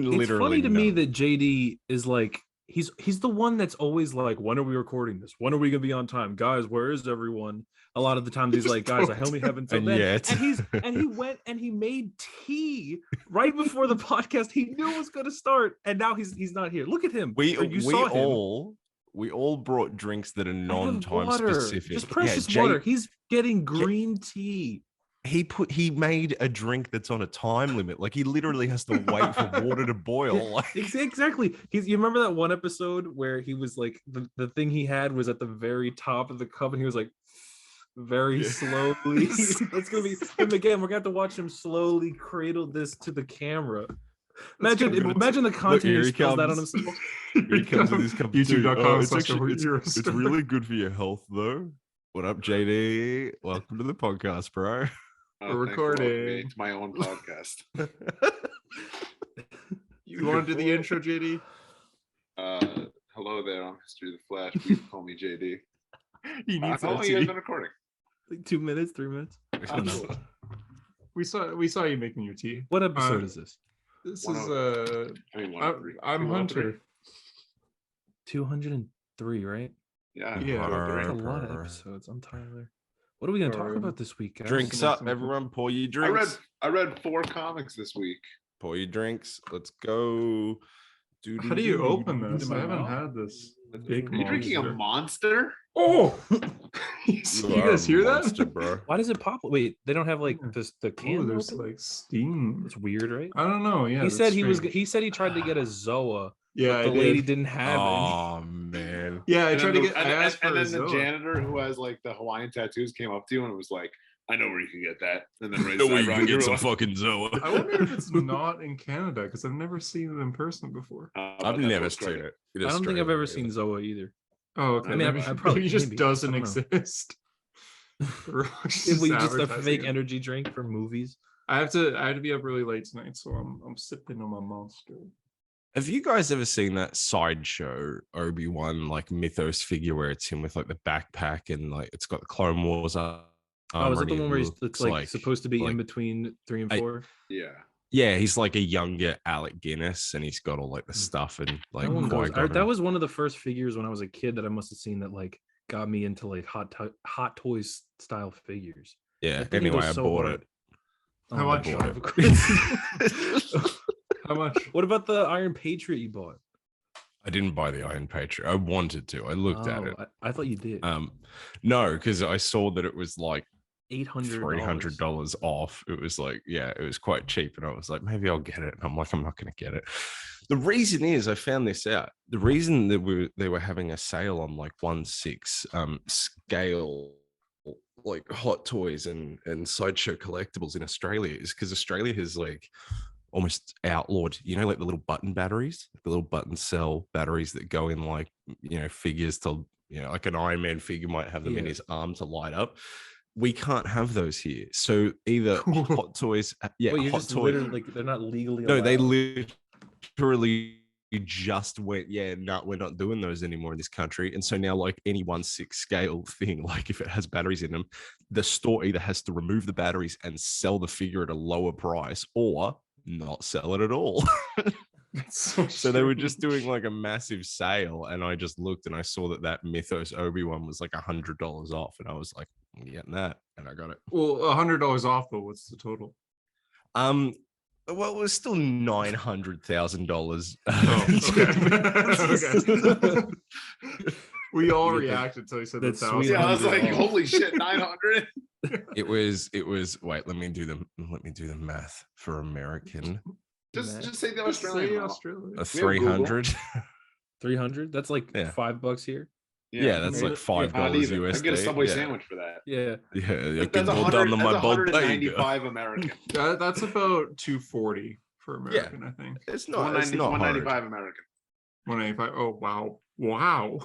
It's funny to me that JD is like he's the one that's always like, when are we recording this? When are we gonna be on time, guys? Where is everyone? A lot of the times he's like, guys, I only have until then. And he went and he made tea right before the podcast. He knew it was gonna start, and now he's not here. Look at him. We all brought drinks that are non-time specific. Just precious water. He's getting green tea. He made a drink that's on a time limit. Like he literally has to wait for water to boil. Like exactly. You remember that one episode where he was like the thing he had was at the very top of the cup, and he was like very slowly. It's gonna be him again. We're gonna have to watch him slowly cradle this to the camera. Imagine the content he spills that on himself. Here he comes with his cup of tea. YouTube.com/. It's really good for your health, though. What up, JD? Welcome to the podcast, bro. We're recording. It's my own podcast. You want to do the intro, JD? Hello there. I'm History of the Flash. Please call me JD. How long have you guys been recording? Like 2 minutes, 3 minutes. I don't know. We saw you making your tea. What episode is this? This is I'm Hunter. 203, right? Yeah. That's a lot of episodes. I'm Tyler. What are we going to talk about this week, guys? Drinks up, everyone. Pour your drinks. I read 4 comics this week. Pour your drinks. Let's go. How do you open this? I haven't had this. Are you drinking a monster? Oh, you guys hear monster, that, bro? Why does it pop? Wait, they don't have like the can. There's like steam. It's weird, right? I don't know. Yeah, he said he tried to get a Zoa. Yeah, but the lady didn't have it. Oh man. Yeah, I then the janitor who has like the Hawaiian tattoos came up to you and was like, "I know where you can get that." And then raised you can get some fucking Zoa. I wonder if it's not in Canada because I've never seen it in person before. I've never seen it. I don't think I've ever seen Zoa either. Oh, okay. I mean, I probably it just doesn't exist. Just a fake energy drink for movies. I have to be up really late tonight, so I'm sipping on my monster. Have you guys ever seen that Sideshow Obi-Wan like mythos figure where it's him with like the backpack and like it's got the Clone Wars armor? Oh, is it the one where he's like supposed to be in between 3 and 4? Yeah, he's like a younger Alec Guinness, and he's got all like the stuff and like. That was one of the first figures when I was a kid that I must have seen that like got me into like hot toys style figures. Yeah. Anyway, I bought it. How much? How much? What about the Iron Patriot you bought? I didn't buy the Iron Patriot. I wanted to. I looked at it. I thought you did. No, because I saw that it was like $300 off. It was like, yeah, it was quite cheap, and I was like, maybe I'll get it. And I'm like, I'm not going to get it. The reason is, I found this out. The reason that they were having a sale on like 1/6 scale, like Hot Toys and Sideshow collectibles in Australia is because Australia has like almost outlawed, like the little button batteries, the little button cell batteries that go in like, figures to, like an Iron Man figure might have them in his arm to light up. We can't have those here. So either Hot Toys, Hot Toys, like they're not legally allowed. No, they literally just went, no, we're not doing those anymore in this country. And so now like any 1/6 scale thing, like if it has batteries in them, the store either has to remove the batteries and sell the figure at a lower price or not sell it at all. So they were just doing like a massive sale, and I just looked and I saw that Mythos Obi-Wan was like $100 off, and I was like, I'm getting that, and I got it. Well, $100 off though. What's the total? Well, it was still $900,000. Okay. We all reacted until he said that. Yeah, I was like, holy shit, 900. It was. Wait, let me do the math for American. Just say the Australian. A 300. 300. That's like $5 here. Yeah, that's like $5 USD. I get a Subway sandwich for that. Yeah. That's 195 American. That's about $240 for American, I think. It's not 195 American. 195. Oh wow.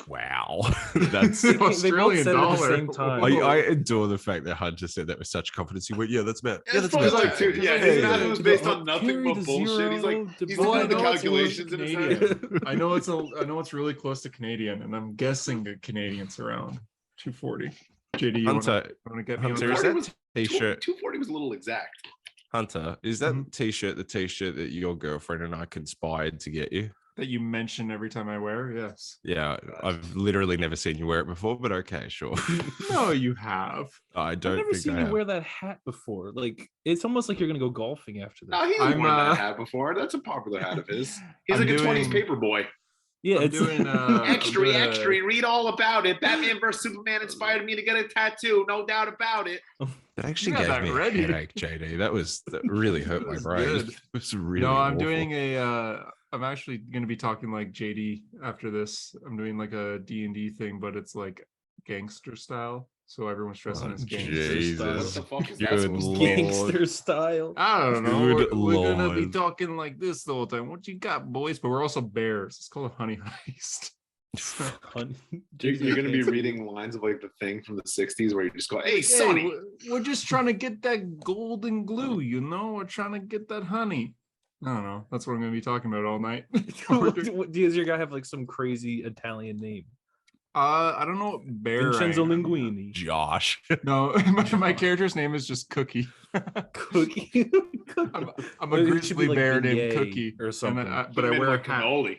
Wow, that's Australian dollar. At the same time. I adore the fact that Hunter said that with such confidence. He went, that's about. That's like two. It was based on nothing but bullshit. He's like, he's doing the calculations in his head. I know it's really close to Canadian, and I'm guessing the Canadian's around 240. JD, you want to get me on Hunter, is that t-shirt? 240 was a little exact. Hunter, is that t-shirt the t-shirt that your girlfriend and I conspired to get you? That you mention every time I wear? Yes. Yeah, I've literally never seen you wear it before, but okay, sure. No, you have. I don't. I've never think seen I you have. wear that hat before. Like, it's almost like you're gonna go golfing after this. No, he's worn that hat before. That's a popular hat of his. He's like a 20s paper boy. Yeah, I'm it's doing extra. Read all about it. Batman vs Superman inspired me to get a tattoo. No doubt about it. That actually gave me a headache, JD. That really hurt my brain. It was really. No, I'm awful. doing a. I'm actually going to be talking like JD after this. I'm doing like a D&D thing, but it's like gangster style. So everyone's dressing as gangster style. What the fuck is Good that? Lord. Gangster style. I don't know. Good We're gonna be Lord. talking like this the whole time. What you got, boys? But we're also bears. It's called a honey heist. You're gonna be reading lines of like the Thing from the 60s where you just go, "Hey, Sonny, we're just trying to get that golden glue, you know. We're trying to get that honey." I don't know. That's what I'm gonna be talking about all night. Does your guy have like some crazy Italian name? I don't know what bear. Vincenzo Linguini. Josh. No, my character's name is just Cookie. Cookie. I'm a grizzly like bear named Yay Cookie or something. but I wear a hat. cannoli."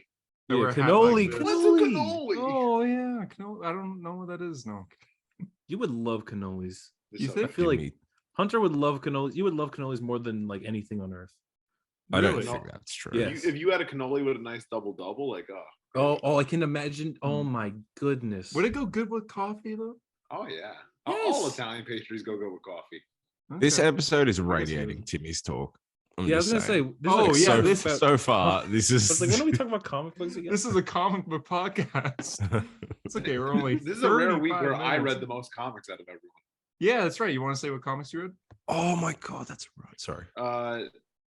I wear a hat cannoli. like this. What's a cannoli? Oh yeah, cannoli. I don't know what that is. No. You would love cannolis. You think? I feel like Hunter would love cannolis. You would love cannolis more than like anything on earth. I don't Really? think that's true. Yeah. If you had a cannoli with a nice double, like Oh, I can imagine. Oh my goodness. Would it go good with coffee though? oh yeah, Yes. all Italian pastries go good with coffee. This Okay. episode is I guess radiating it Timmy's talk. I'm Yeah, I was just gonna saying. say. This Oh, is yeah, like this- about- So far, this I is. was like, when are we talking about comic books again? This is a comic book podcast. It's okay. We're only. This is a rare week 35 where I minutes. read the most comics out of everyone. Yeah, that's right. You want to say what comics you read? Oh my god, that's right. Sorry.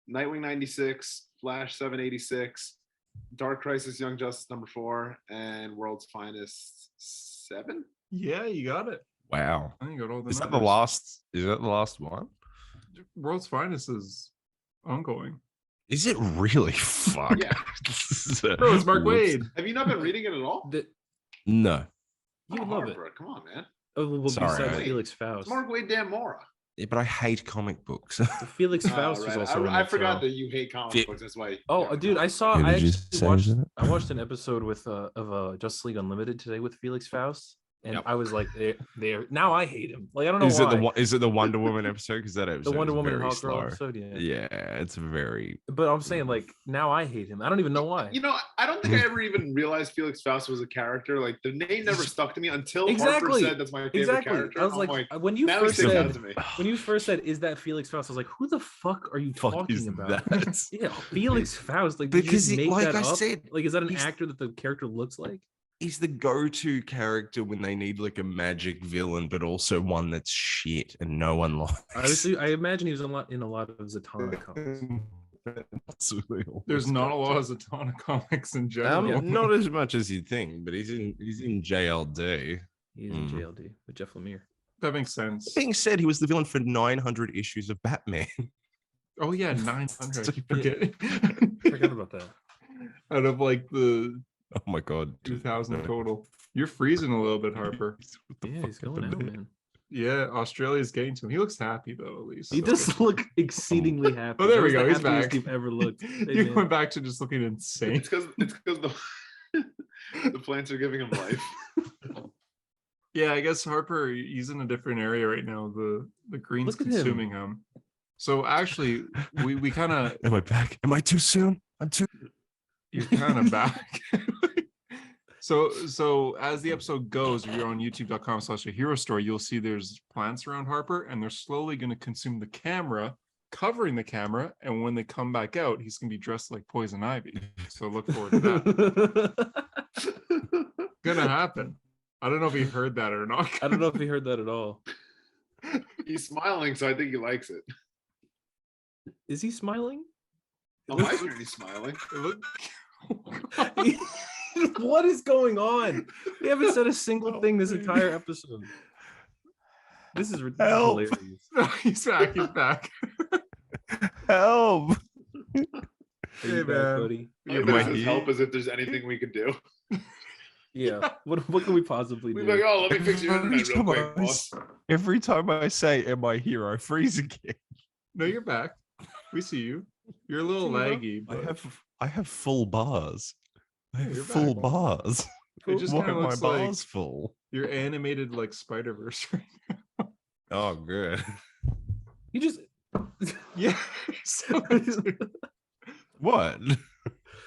Nightwing 96, Flash 786, Dark Crisis Young Justice #4, and World's Finest 7. Yeah, you got it. Wow. I think you got all the. Is that the numbers. last? Is that the last one? World's Finest is ongoing. Is it really? Fuck. Yeah. Bro, it's Mark Whoops. Wade. Have you not been reading it at all? No. You would love it. Harper, come on, man. Oh, well, Sorry, besides I- Felix It's Faust. Mark Wade Damora. Yeah, but I hate comic books. Felix Faust Oh, was right. also. in I it, forgot so- that you hate comic books. That's why. Oh, dude, I saw. Who I did you actually say watched. was in it? I watched an episode with of Justice League Unlimited today with Felix Faust, and Yep. I was like, there. Now I hate him. Like I don't know Is why. it the Wonder Woman episode? Because that episode the Wonder is Woman very Hawk Girl slow. episode? Yeah. Yeah, it's very. But I'm saying like now I hate him. I don't even know why. You know, I don't think I ever even realized Felix Faust was a character. Like the name never stuck to me until Exactly. Harper said that's my favorite Exactly. character. I was I'm like, when you now he first sticks out said to me. when you first said is that Felix Faust, I was like, who the fuck are you Fuck talking is about? that? Yeah, Felix Faust. Like, did you Because just make like that I up? said, Like, is that an he's- actor that the character looks like? He's the go-to character when they need like a magic villain, but also one that's shit and no one likes. I imagine he was in a lot of Zatanna comics. There's not a lot of Zatanna comics in general. Not as much as you'd think, but he's in JLD. He's in JLD with Jeff Lemire. That makes sense. Being said, he was the villain for 900 issues of Batman. Oh yeah, 900. I keep forgetting. Forgot about that. Out of like the Oh my god, 2,000 total. You're freezing a little bit, Harper. Yeah, he's going out, man. Yeah, Australia's getting to him. He looks happy though, at least. He does look exceedingly happy. Oh, there we That go. was He's the happiest back. You've ever looked. Hey, You man. went back to just looking insane. It's because the plants are giving him life. Yeah, I guess Harper, he's in a different area right now. The green's Look at him. consuming him. So actually, we kind of Am I back? Am I too soon? I'm too. you're kind of back. So as the episode goes, if you're on youtube.com/a-hero story, you'll see there's plants around Harper, and they're slowly going to consume the camera, covering the camera. And when they come back out, he's going to be dressed like Poison Ivy. So look forward to that. Gonna happen. I don't know if he heard that or not. I don't know if he heard that at all. He's smiling, so I think he likes it. Is he smiling? Oh, I heard he's smiling. Look- What is going on? We haven't said a single thing this entire episode. This is Help. hilarious. He's back. He's back. Help! Are you Hey, back, man. buddy? Yeah, Am I but here? help as if there's anything we could do. Yeah. What can we possibly We'd do? be like, oh, let me fix your internet real quick, boss. Every time I say "Am I here?" I freeze again. No, you're back. We see you. You're a little laggy. But... I have full bars. I have you're full back. bars. It just kind of looks my like bars full. you're animated like Spider-Verse right now. Oh, good. You just Yeah. What?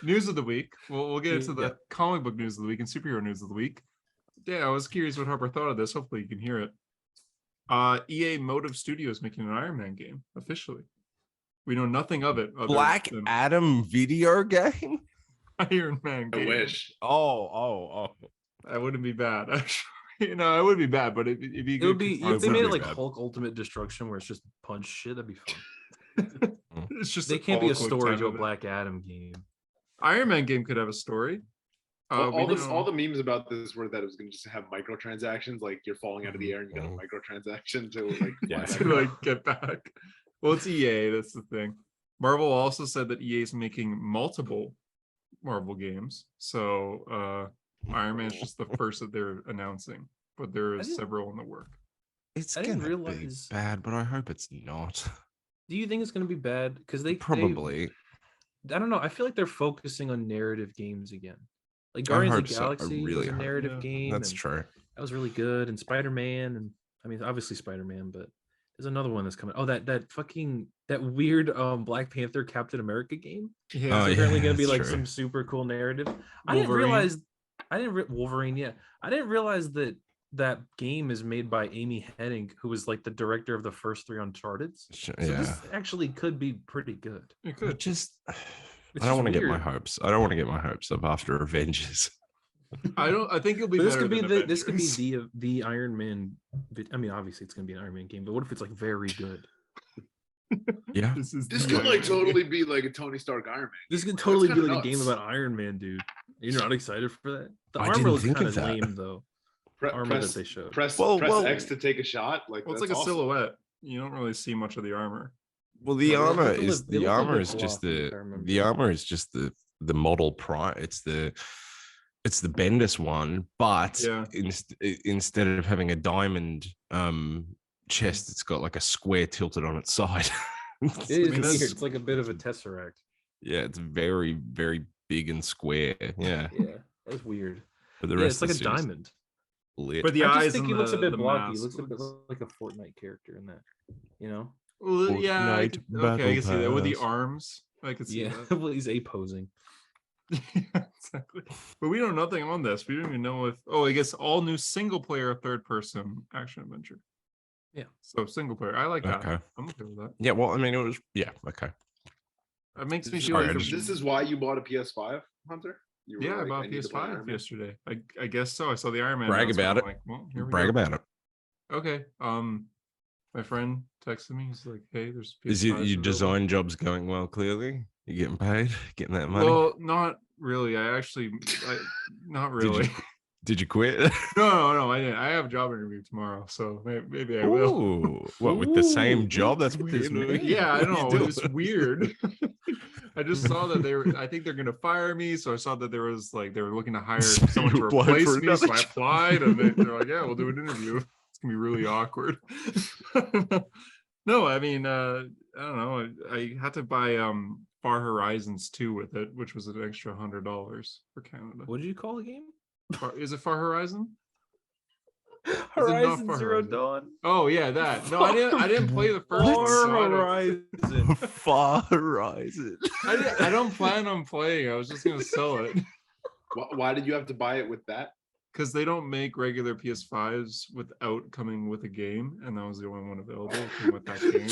News of the week. We'll get into the Yeah. comic book news of the week and superhero news of the week. Yeah, I was curious what Harper thought of this. Hopefully you can hear it. EA Motive Studios making an Iron Man game officially. We know nothing of it. Black Adam video game? Iron Man game. I wish. Oh. That wouldn't be bad. Actually, it would be bad, but it'd be good. it would be if they would made be it like bad. Hulk Ultimate Destruction, where it's just punch shit. That'd be fun. It's just They can't be a Hulk story type to a of it. Black Adam game. Iron Man game could have a story. All the memes about this were that it was going to just have microtransactions, like you're falling out of the air and you got a microtransaction to like Yeah. fly back to up. like get back. Well, it's EA. That's the thing. Marvel also said that EA is making multiple Marvel games. So Iron Man is just the first that they're announcing, but there is several in the work. It's I gonna didn't realize- be bad, but I hope it's not. Do you think it's going to be bad? Because they Probably. I don't know. I feel like they're focusing on narrative games again. Like I Guardians of hope the so. I Galaxy really was a hope- narrative yeah. game. That's and true. That was really good. And Spider-Man, and I mean, obviously Spider-Man, but there's another one that's coming. Oh, that weird Black Panther Captain America game. Yeah. It's apparently going to be that's like true. some super cool narrative. Wolverine. Wolverine. Yeah, I didn't realize that game is made by Amy Hennig, who was like the director of the first 3 Uncharted. So this actually could be pretty good. It I could. just I It's don't just want to get my weird. hopes. I don't want to get my hopes up after Avengers. I think it'll be But this better could be than this could be Avengers. the Iron Man. I mean, obviously it's going to be an Iron Man game, but what if it's like very good? Yeah. This This could like totally be like a Tony Stark Iron Man. This could totally be kinda like a game nuts. about Iron Man, dude. You're not excited for that? The I armor didn't looks think kind of of that. lame though. Armor Press, that they showed. press Well, X to take a shot. Like Well, it's that's like a awesome. silhouette. You don't really see much of the armor. Well, the No, armor they is look a the armor bit is just glossy, if I remember. the armor is just the model price. It's the Bendis one, but Yeah. instead of having a diamond chest, it's got like a square tilted on its side. It is mean, weird. that's- It's like a bit of a tesseract. Yeah, it's very, very big and square. Yeah, Yeah, that's weird. but the Yeah, rest it's like a of the suit is diamond. lit. But the I eyes just think and he looks a bit the blocky. He mask looks a bit looks- like a Fortnite character in that. You know? Well, yeah, I Fortnite could- okay, I can see that with the Battle arms. I could see Yeah. that. Well, he's posing. Yeah, exactly. But we know nothing on this. We don't even know if. Oh, I guess all new single player third person action adventure. Yeah. So single player. I like that. Okay. I'm okay with that. Yeah, well, I mean, it was okay. It makes me This feel Sorry, like I just- This is why you bought a PS5, Hunter? You were yeah, I like, bought need to play Iron PS5 Man? yesterday. I guess so. I saw the Iron Man. Brag announcement. about I'm it. like, well, here we Brag go. about it. Okay. My friend texted me. He's like, "Hey, there's Is PS5s your available." design job's going well? Clearly, you getting paid, getting that money. Well, not really. Not really. Did you quit? No, I didn't. I have a job interview tomorrow, so maybe I will. Ooh, what with the same Ooh, job? That's look at this weird. man. Yeah, I What are you know. doing? It's weird. I just saw that I think they're gonna fire me. So I saw that they were looking to hire So someone you to applied replace for me. So another I job. applied, and they're like, "Yeah, we'll do an interview." It's gonna be really awkward. No, I mean, I don't know. I had to buy Far Horizons 2 with it, which was an extra $100 for Canada. What did you call the game? Is it Far Horizon? Horizon Far Zero Horizon? Dawn. Oh yeah, that. No, I didn't play the first one. Far so I don't- Horizon. Far Horizon. I don't plan on playing. I was just gonna sell it Why did you have to buy it with that? because they don't make regular PS5s without coming with a game, and that was the only one available came with that game.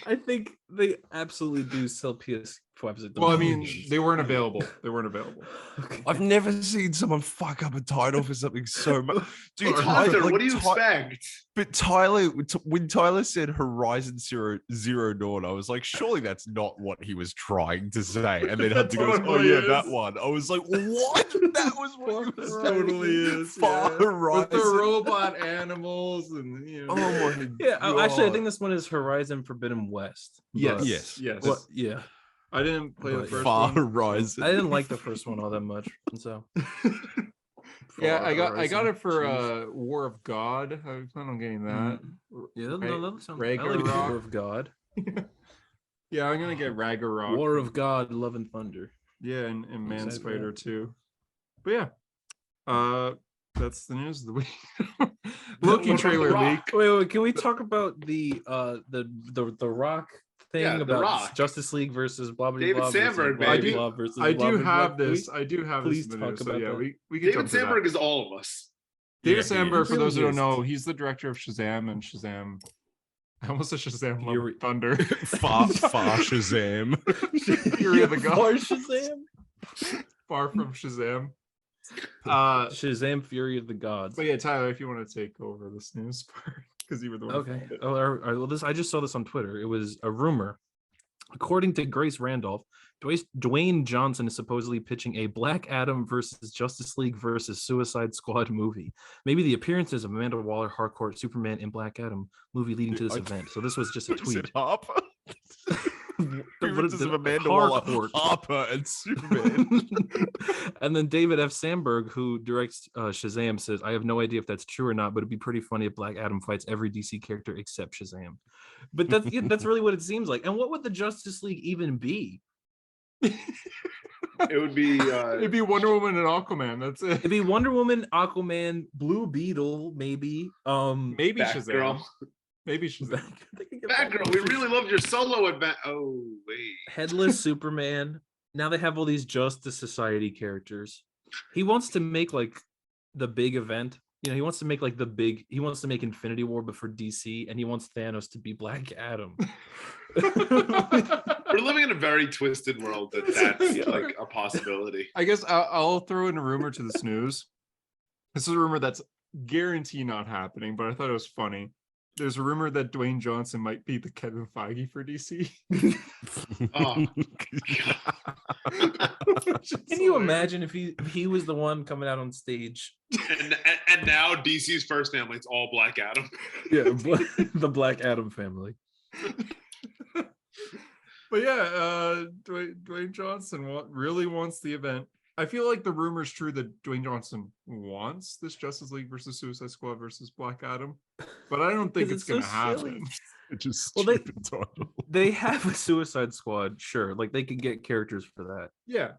I think they absolutely do sell PS5s. At the Well, I moment. mean, they weren't available. They weren't available. Okay. I've never seen someone fuck up a title for something so much. Dude, Hunter, like, what do you expect? But Tyler, when Tyler said Horizon Zero Dawn, I was like, surely that's not what he was trying to say. And then Hunter goes, oh totally yeah, is. that one. I was like, what? That was what he was Totally is. Far Yeah. With the Horizon. robot animals and Oh my Yeah, actually, I God. think this one is Horizon Forbidden West. Yes. but- Yes. Yes. Well, yeah, I didn't play the But first Far one. Horizon. I didn't like the first one all that much, and so Yeah, Far I got Horizon. it for Jeez. War of God. I plan on getting that. Yeah, no, that sounds. I like Ragnarok. War of God. Yeah, I'm gonna get Ragnarok. War of God, Love and Thunder. Yeah, and Man Spider too. But yeah, that's the news of the week. Loki trailer leak. Wait, can we talk about the Rock thing about Rock. Justice League versus blah blah David blah? Sandberg, blah, baby. blah, versus I blah, do blah, have blah. this. I do have please this. In the talk news, about so yeah, that. we can David Sandberg is all of us. David Sandberg, for those who really don't know, he's the director of Shazam and Shazam. I almost said Shazam Love and Thunder. Far Shazam. Fury of the Gods. Far Shazam. Far from Shazam. Shazam Fury of the Gods. But yeah, Tyler, if you want to take over this news part, because you were the one. Okay. Oh, all right. Well, I just saw this on Twitter. It was a rumor. According to Grace Randolph, Dwayne Johnson is supposedly pitching a Black Adam versus Justice League versus Suicide Squad movie. Maybe the appearances of Amanda Waller, Harcourt, Superman, and Black Adam movie leading to this event. So this was just a tweet. Harper? Appearances of Amanda Waller, Harper, and Superman. And then David F. Sandberg, who directs Shazam, says, "I have no idea if that's true or not, but it'd be pretty funny if Black Adam fights every DC character except Shazam." But that's really what it seems like. And what would the Justice League even be? It would be it'd be Wonder Woman and Aquaman. That's it. It'd be Wonder Woman, Aquaman, Blue Beetle, maybe. Maybe Batgirl. Shazam. Maybe Shazam. Batgirl, we really loved your solo at Oh wait. Headless Superman. Now they have all these Justice Society characters. He wants to make like the big event. You know, he wants to make like he wants to make Infinity War, but for DC, and he wants Thanos to be Black Adam. We're living in a very twisted world that's like a possibility. I guess I'll throw in a rumor to this news. This is a rumor that's guaranteed not happening, but I thought it was funny. There's a rumor that Dwayne Johnson might be the Kevin Feige for DC. Oh. Can you imagine if he was the one coming out on stage? And now DC's first family, it's all Black Adam. Yeah, the Black Adam family. But yeah, Dwayne Johnson really wants the event. I feel like the rumor is true that Dwayne Johnson wants this Justice League versus Suicide Squad versus Black Adam, but I don't think it's going to happen. It's just they have a Suicide Squad, sure. Like they can get characters for that. Yeah.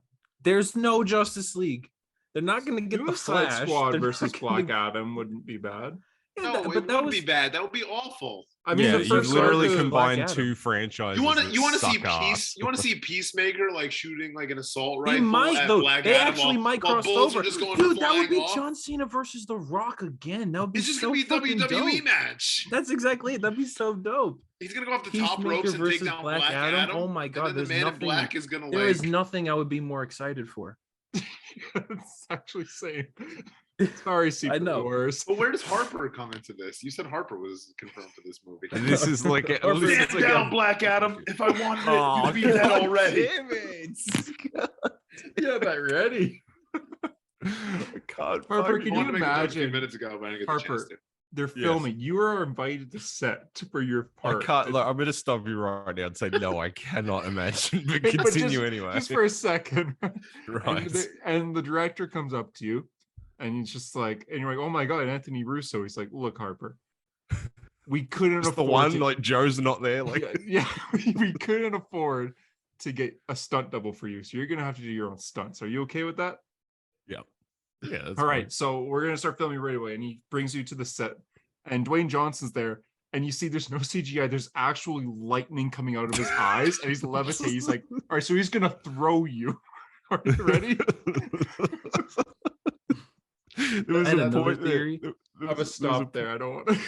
There's no Justice League. They're not going to get the Flash. Squad versus Black Adam wouldn't be bad. No, it wouldn't be bad. That would be awful. I mean, you literally combine two franchises. You want to see peace? You want to see Peacemaker like shooting like an assault rifle? They actually might cross over. Dude, that would be John Cena versus The Rock again. That would be just gonna be a WWE match. That's exactly it. That'd be so dope. He's gonna go off the top ropes and take down Black Adam. Oh my god, the Man in Black is gonna. There is nothing I would be more excited for. It's actually same. Sorry, Secret Wars. But where does Harper come into this? You said Harper was confirmed for this movie. And this is like stand down, Black Adam. If I wanted it, you beat that already. Damn it! Yeah, that ready. Harper, can you imagine? Minutes ago, when I get Harper, they're filming. Yes. You are invited to set for your part. I can't. Look, I'm going to stop you right now and say no. I cannot imagine. But continue anyway. Just for a second, right? And the director comes up to you. And he's just like, and you're like, oh my god, Anthony Russo. He's like, look, Harper, we couldn't afford the one like Joe's not there. Like, yeah, we couldn't afford to get a stunt double for you, so you're gonna have to do your own stunts. Are you okay with that? Yeah. Yeah. All right. So we're gonna start filming right away, and he brings you to the set, and Dwayne Johnson's there, and you see there's no CGI. There's actually lightning coming out of his eyes, and he's levitating. He's like, all right, so he's gonna throw you. Are you ready? There was a point theory. I was stopped there. I don't want to.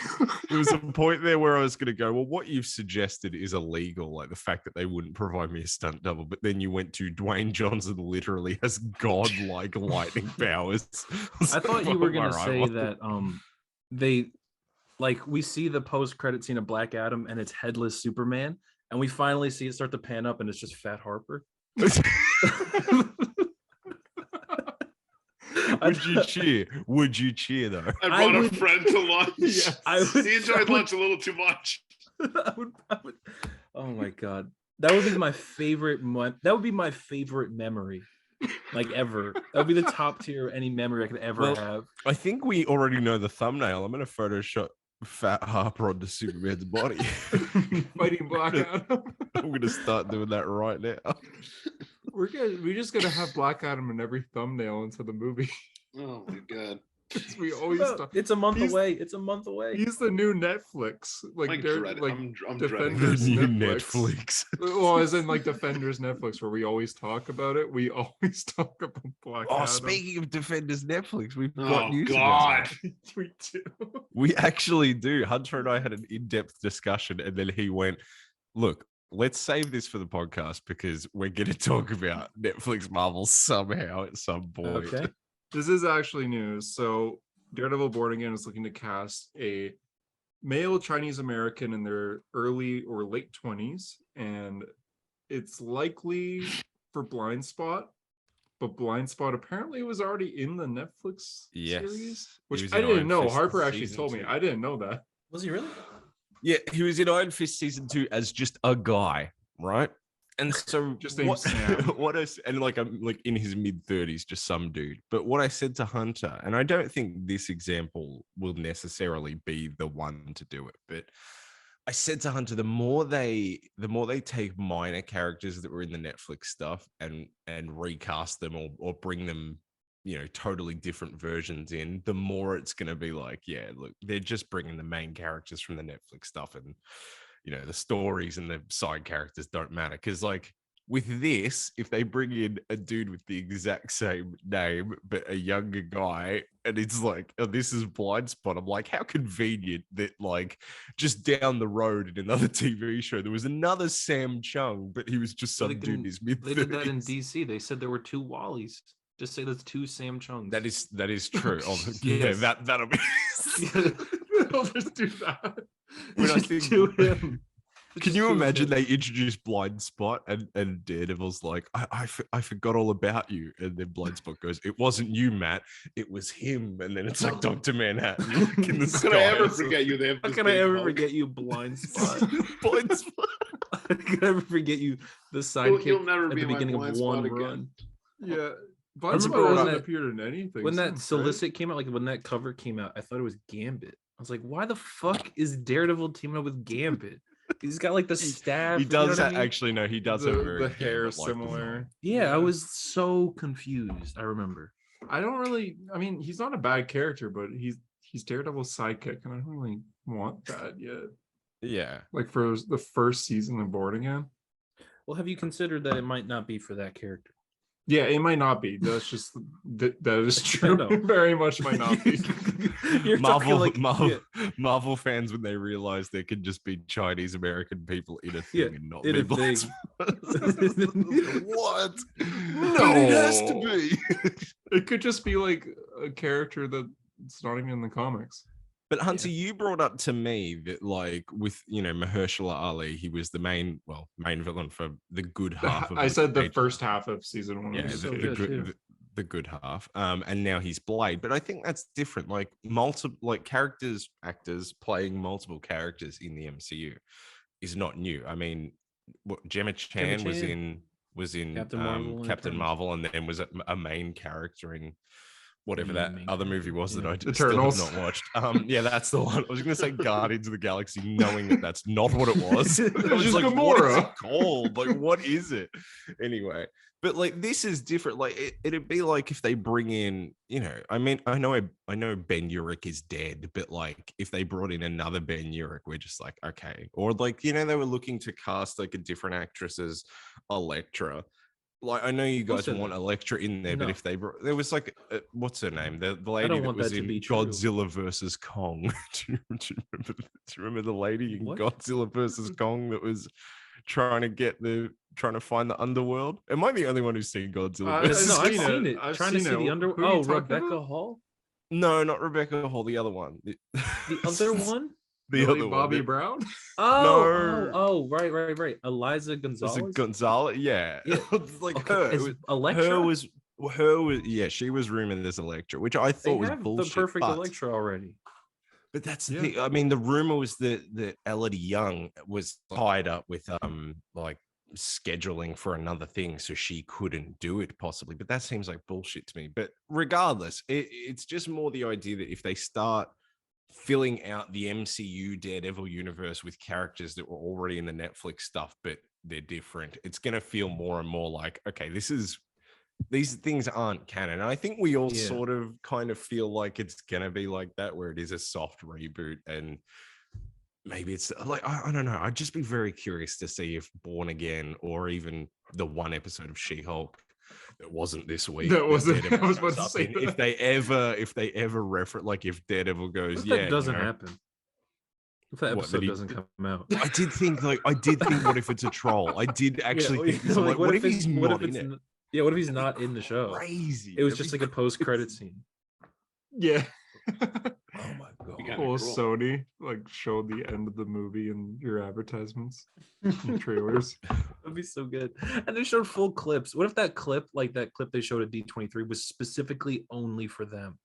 There was a point there where I was going to go, well, what you've suggested is illegal, like the fact that they wouldn't provide me a stunt double. But then you went to Dwayne Johnson literally has godlike lightning powers. I thought you were going to say that they like we see the post-credit scene of Black Adam and it's headless Superman, and we finally see it start to pan up and it's just Fat Harper. Would you cheer? Would you cheer though? I brought a friend to lunch. Yes. He enjoyed lunch a little too much. I would. Oh my god, that would be my favorite month. That would be my favorite memory, like ever. That would be the top tier of any memory I could ever have. I think we already know the thumbnail. I'm going to Photoshop fat Harper onto Superman's body. Fighting Black Adam. I'm gonna start doing that right now. We're just gonna have Black Adam in every thumbnail into the movie. Oh my god. We always it's a month away. It's a month away. He's the new Netflix. I'm dreading Defenders the new Netflix. Well, as in like Defenders Netflix, where we always talk about it. We always talk about Black Adam. Speaking of Defenders Netflix, we've got news. God. We do. We actually do. Hunter and I had an in-depth discussion, and then he went, "Look, let's save this for the podcast because we're going to talk about Netflix Marvel somehow at some point." Okay. This is actually news. So Daredevil Born Again is looking to cast a male Chinese American in their early or late 20s, and it's likely for Blind Spot. But Blind Spot apparently was already in the Netflix series, which I didn't know. Harper actually told me. I didn't know that. Was he really? Yeah, he was in Iron Fist season 2 as just a guy, right? And so just named Sam. And like I'm like in his mid-30s, just some dude. But what I said to Hunter, and I don't think this example will necessarily be the one to do it, but I said to Hunter, the more they take minor characters that were in the Netflix stuff and recast them or bring them, you know, totally different versions in, the more it's going to be like, yeah, look, they're just bringing the main characters from the Netflix stuff, and you know, the stories and the side characters don't matter. Because like with this, if they bring in a dude with the exact same name but a younger guy, and it's like, oh, this is Blind Spot, I'm like, how convenient that like just down the road in another TV show there was another Sam Chung, but he was just some dude in his mid-30s. They did that in DC. They said there were 2 Wallies. Just say there's 2 Sam Chungs. That is true. Oh, yes. Yeah, that'll be. I'll just do that. When I think, do him. Can you imagine they introduced Blind Spot and Daredevil's like, I forgot all about you, and then Blind Spot goes, it wasn't you, Matt, it was him, and then it's like Dr. Manhattan in the sky. How can I ever forget you? How can I ever forget you, Blind Spot? Blind Spot. How can I ever forget you, the sidekick You'll never at be the beginning of one run? Yeah. I Blind Spot hasn't appeared in anything. When that solicit came out, like when that cover came out, I thought it was Gambit. I was like, why the fuck is Daredevil teaming up with Gambit? He's got like the staff. He does you know actually no, he does have the hair similar. Yeah, I was so confused. I remember. I mean, he's not a bad character, but he's Daredevil's sidekick, and I don't really want that yet. Yeah. Like for the first season of Born Again. Well, have you considered that it might not be for that character? Yeah, it might not be. That's just that is true. Very much might not be. Marvel fans, when they realize there can just be Chinese American people in a thing and not be thing. What? No, it has to be. It could just be like a character that's not even in the comics. But Hunter, you brought up to me that like with, you know, Mahershala Ali, he was the main villain for the good half of I said the first half of season 1. Yeah, the good half. And now he's Blade. But I think that's different. Like actors playing multiple characters in the MCU is not new. I mean, Gemma Chan was in Captain Marvel, and then was a main character in whatever that other movie was that I still have not watched. Yeah, that's the one. I was going to say Guardians of the Galaxy, knowing that that's not what it was. I was just like, Gamora. what is it called? Like, what is it? Anyway, but like this is different. Like it'd be like if they bring in, you know, I mean, I know Ben Urich is dead, but like if they brought in another Ben Urich, we're just like, okay. Or like, you know, they were looking to cast like a different actress as Elektra. Like, I know you guys want Elektra in there, but if there was like, what's her name? The lady that was in Godzilla versus Kong. do you remember the lady in Godzilla versus Kong that was trying to find the underworld? Am I the only one who's seen Godzilla? I've seen it. Trying to see the underworld. Oh, Rebecca Hall? No, not Rebecca Hall. The other one. The other one? The other Bobby Brown? Right. Eliza Gonzalez. Gonzalez, yeah. It's like Elektra. She was rumored as Elektra, which I thought was bullshit. The perfect Elektra already. But that's the thing. I mean, the rumor was that Elodie Young was tied up with like scheduling for another thing, so she couldn't do it possibly. But that seems like bullshit to me. But regardless, it's just more the idea that if they start filling out the MCU Daredevil universe with characters that were already in the Netflix stuff, but they're different. It's going to feel more and more like, okay, these things aren't canon. And I think we all sort of kind of feel like it's going to be like that, where it is a soft reboot. And maybe it's like, I don't know. I'd just be very curious to see if Born Again, or even the one episode of She-Hulk that wasn't this week, that wasn't. I was about to say if they ever reference, like if Daredevil goes, that doesn't happen. If that episode doesn't come out, I did think, what if it's a troll? I did actually think, like, what if he's not in it? Yeah, what if he's not in the show? Crazy. It was just like a post-credit scene. Yeah. Oh my god. Well, Sony like showed the end of the movie in your advertisements and trailers. That'd be so good. And they showed full clips. What if that clip they showed at D23 was specifically only for them?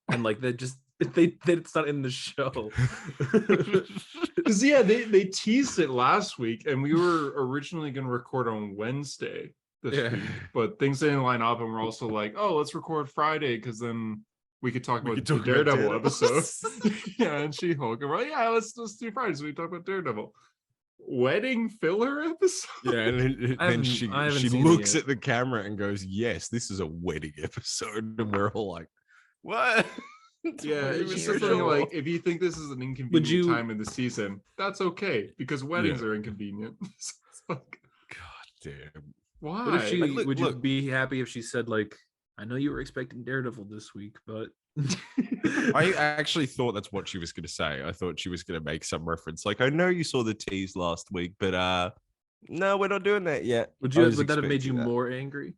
And like it's not in the show. Because they teased it last week, and we were originally going to record on Wednesday this week, but things didn't line up, and we're also like, oh, let's record Friday because then we could talk about the Daredevil episode. Yeah, and She-Hulk. And we're like, yeah, let's do Friday. So we talk about Daredevil. Wedding filler episode. Yeah, and then she looks at the camera and goes, yes, this is a wedding episode. And we're all like, what? Yeah, it's just something like, if you think this is an inconvenient time in the season, that's okay, because weddings are inconvenient. It's like, God damn. Why? What if would you be happy if she said, like, I know you were expecting Daredevil this week, but I actually thought that's what she was going to say. I thought she was going to make some reference, like, I know you saw the tease last week, but no, we're not doing that yet. Would that have made you more angry?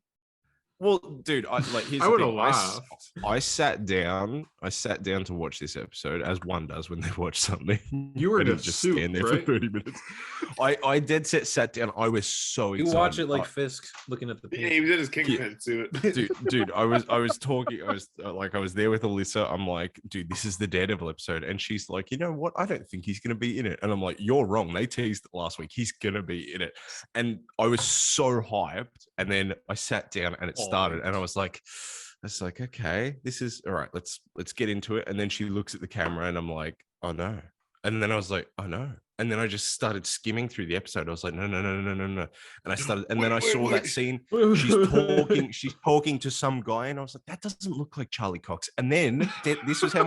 Well, dude, I would have laughed. I sat down to watch this episode, as one does when they watch something. You were just stand there for 30 minutes. I dead set sat down. I was so excited. You watch it like Fisk looking at the paint. Yeah, he was in his Kingpin suit. Dude, I was talking. I was there with Alyssa. I'm like, dude, this is the Daredevil episode, and she's like, you know what? I don't think he's gonna be in it. And I'm like, you're wrong. They teased it last week. He's gonna be in it. And I was so hyped. And then I sat down, and it started, and I was like, okay, this is all right. Let's get into it. And then she looks at the camera, and I'm like, oh no. And then I was like, oh no. And then I just started skimming through the episode. I was like, no. And I started, and then I saw that scene. She's talking to some guy, and I was like, that doesn't look like Charlie Cox. And then this is how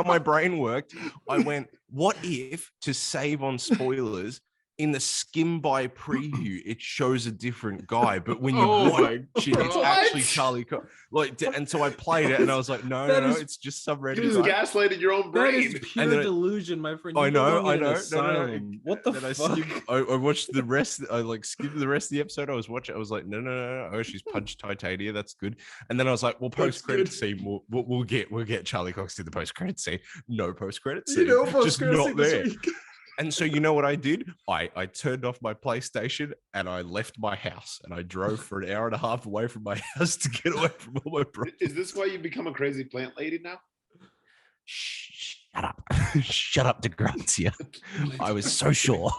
my brain worked. I went, what if, to save on spoilers, in the skim by preview, it shows a different guy, but when you watch it, it's actually Charlie Cox. And so I played it, and I was like, no, it's just some random. You just gaslighted your own brain. That is pure delusion, my friend. I know. No. What the fuck? I watched the rest. I skimmed the rest of the episode. I was watching. I was like, no. Oh, she's punched Titania. That's good. And then I was like, well, post credit scene. We'll get Charlie Cox to the post credit scene. No post credit scene. Just not there. And so you know what I did? I turned off my PlayStation, and I left my house, and I drove for an hour and a half away from my house to get away from all my problems. Is this why you become a crazy plant lady now? Shut up. Shut up, DeGrazia. I was so sure.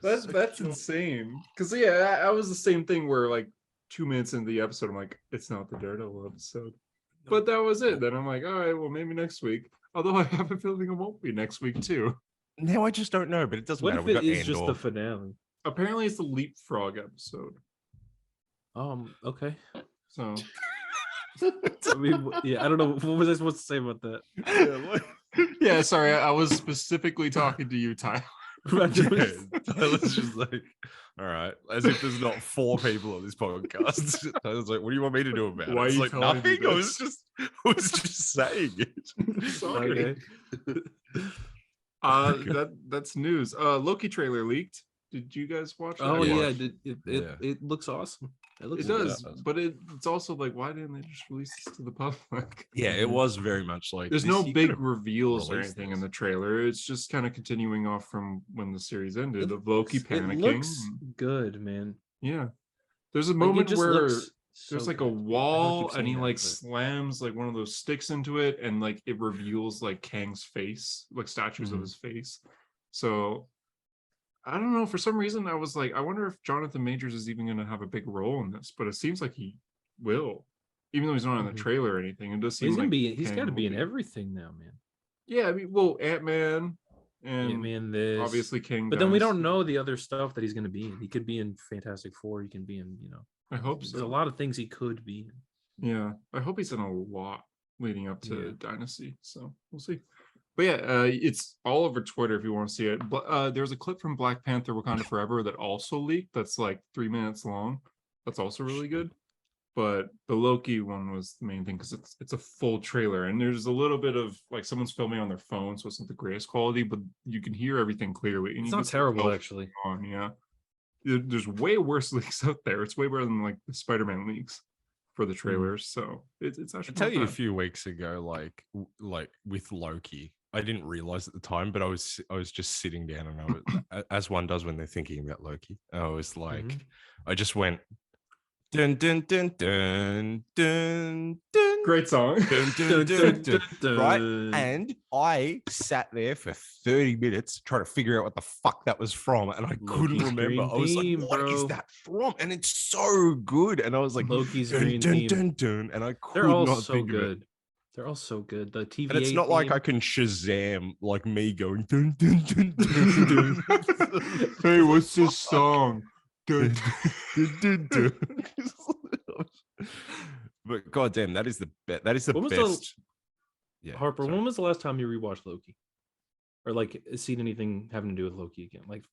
That's insane. Because I was the same thing where like 2 minutes into the episode, I'm like, it's not the Daredevil episode. But that was it. Then I'm like, all right, well, maybe next week. Although I have a feeling it won't be next week too. Now I just don't know, but it doesn't matter. What if it is just the finale? Apparently, it's the leapfrog episode. Okay. So, I mean, yeah, I don't know. What was I supposed to say about that? Yeah, sorry, I was specifically talking to you, Tyler. Tyler's just like, all right, as if there's not 4 people on this podcast. I was like, what do you want me to do about it? Why are you like, nothing. I was just saying it. Sorry. That's news. Loki trailer leaked. Did you guys watch that? Oh yeah, it looks awesome. It does, but it's also like, why didn't they just release this to the public? Yeah, it was very much like, there's no big reveals or anything in the trailer. It's just kind of continuing off from when the series ended, of Loki panicking. It looks good, man. Yeah, there's a moment where there's like a wall, and he like slams like one of those sticks into it, and like it reveals like Kang's face, like statues of his face. So I don't know, for some reason I was like, I wonder if Jonathan Majors is even going to have a big role in this, but it seems like he will, even though he's not in the trailer or anything. It does seem he's got to be in everything now, man. Yeah, I mean, well, Ant-Man and Ant-Man, this obviously King. But then we don't know the other stuff that he's going to be in. He could be in Fantastic Four. He can be in, I hope so. There's a lot of things he could be in. Yeah, I hope he's in a lot leading up to Dynasty. So we'll see. But yeah, it's all over Twitter if you want to see it. But there's a clip from Black Panther: Wakanda Forever that also leaked. That's like 3 minutes long. That's also really good. But the Loki one was the main thing because it's a full trailer, and there's a little bit of like someone's filming on their phone, so it's not the greatest quality, but you can hear everything clearly. And it's not terrible, actually. Yeah, there's way worse leaks out there. It's way better than like the Spider-Man leaks for the trailers. So it's actually. I tell you, a few weeks ago, like with Loki, I didn't realize at the time, but I was just sitting down, and I was, as one does when they're thinking about Loki, I was like, I just went. Dun, dun, dun, dun, dun, dun. Great song. Dun, dun, dun, dun, dun. Right? And I sat there for 30 minutes trying to figure out what the fuck that was from. And I couldn't remember. I was like, what is that from? And it's so good. And I was like, Loki's dun, green dun, theme. dun, dun, and I could They're all not so think good. of it. They're all so good. The TVA And it's not like I can Shazam like me going dun, dun, dun, dun, dun. Hey, what's this song? Dun, dun, dun, dun. But goddamn, that is the best. Harper, when was the last time you rewatched Loki, or like seen anything having to do with Loki again? Like,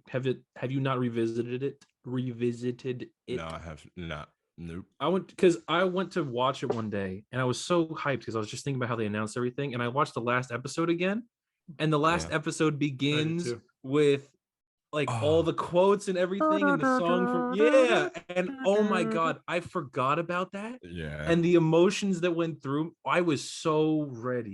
have you not revisited it? No, I have not. Nope. I went to watch it one day, and I was so hyped because I was just thinking about how they announced everything, and I watched the last episode again, and the last episode begins with like all the quotes and everything, and the song from and oh my god, I forgot about that. And the emotions that went through, I was so ready.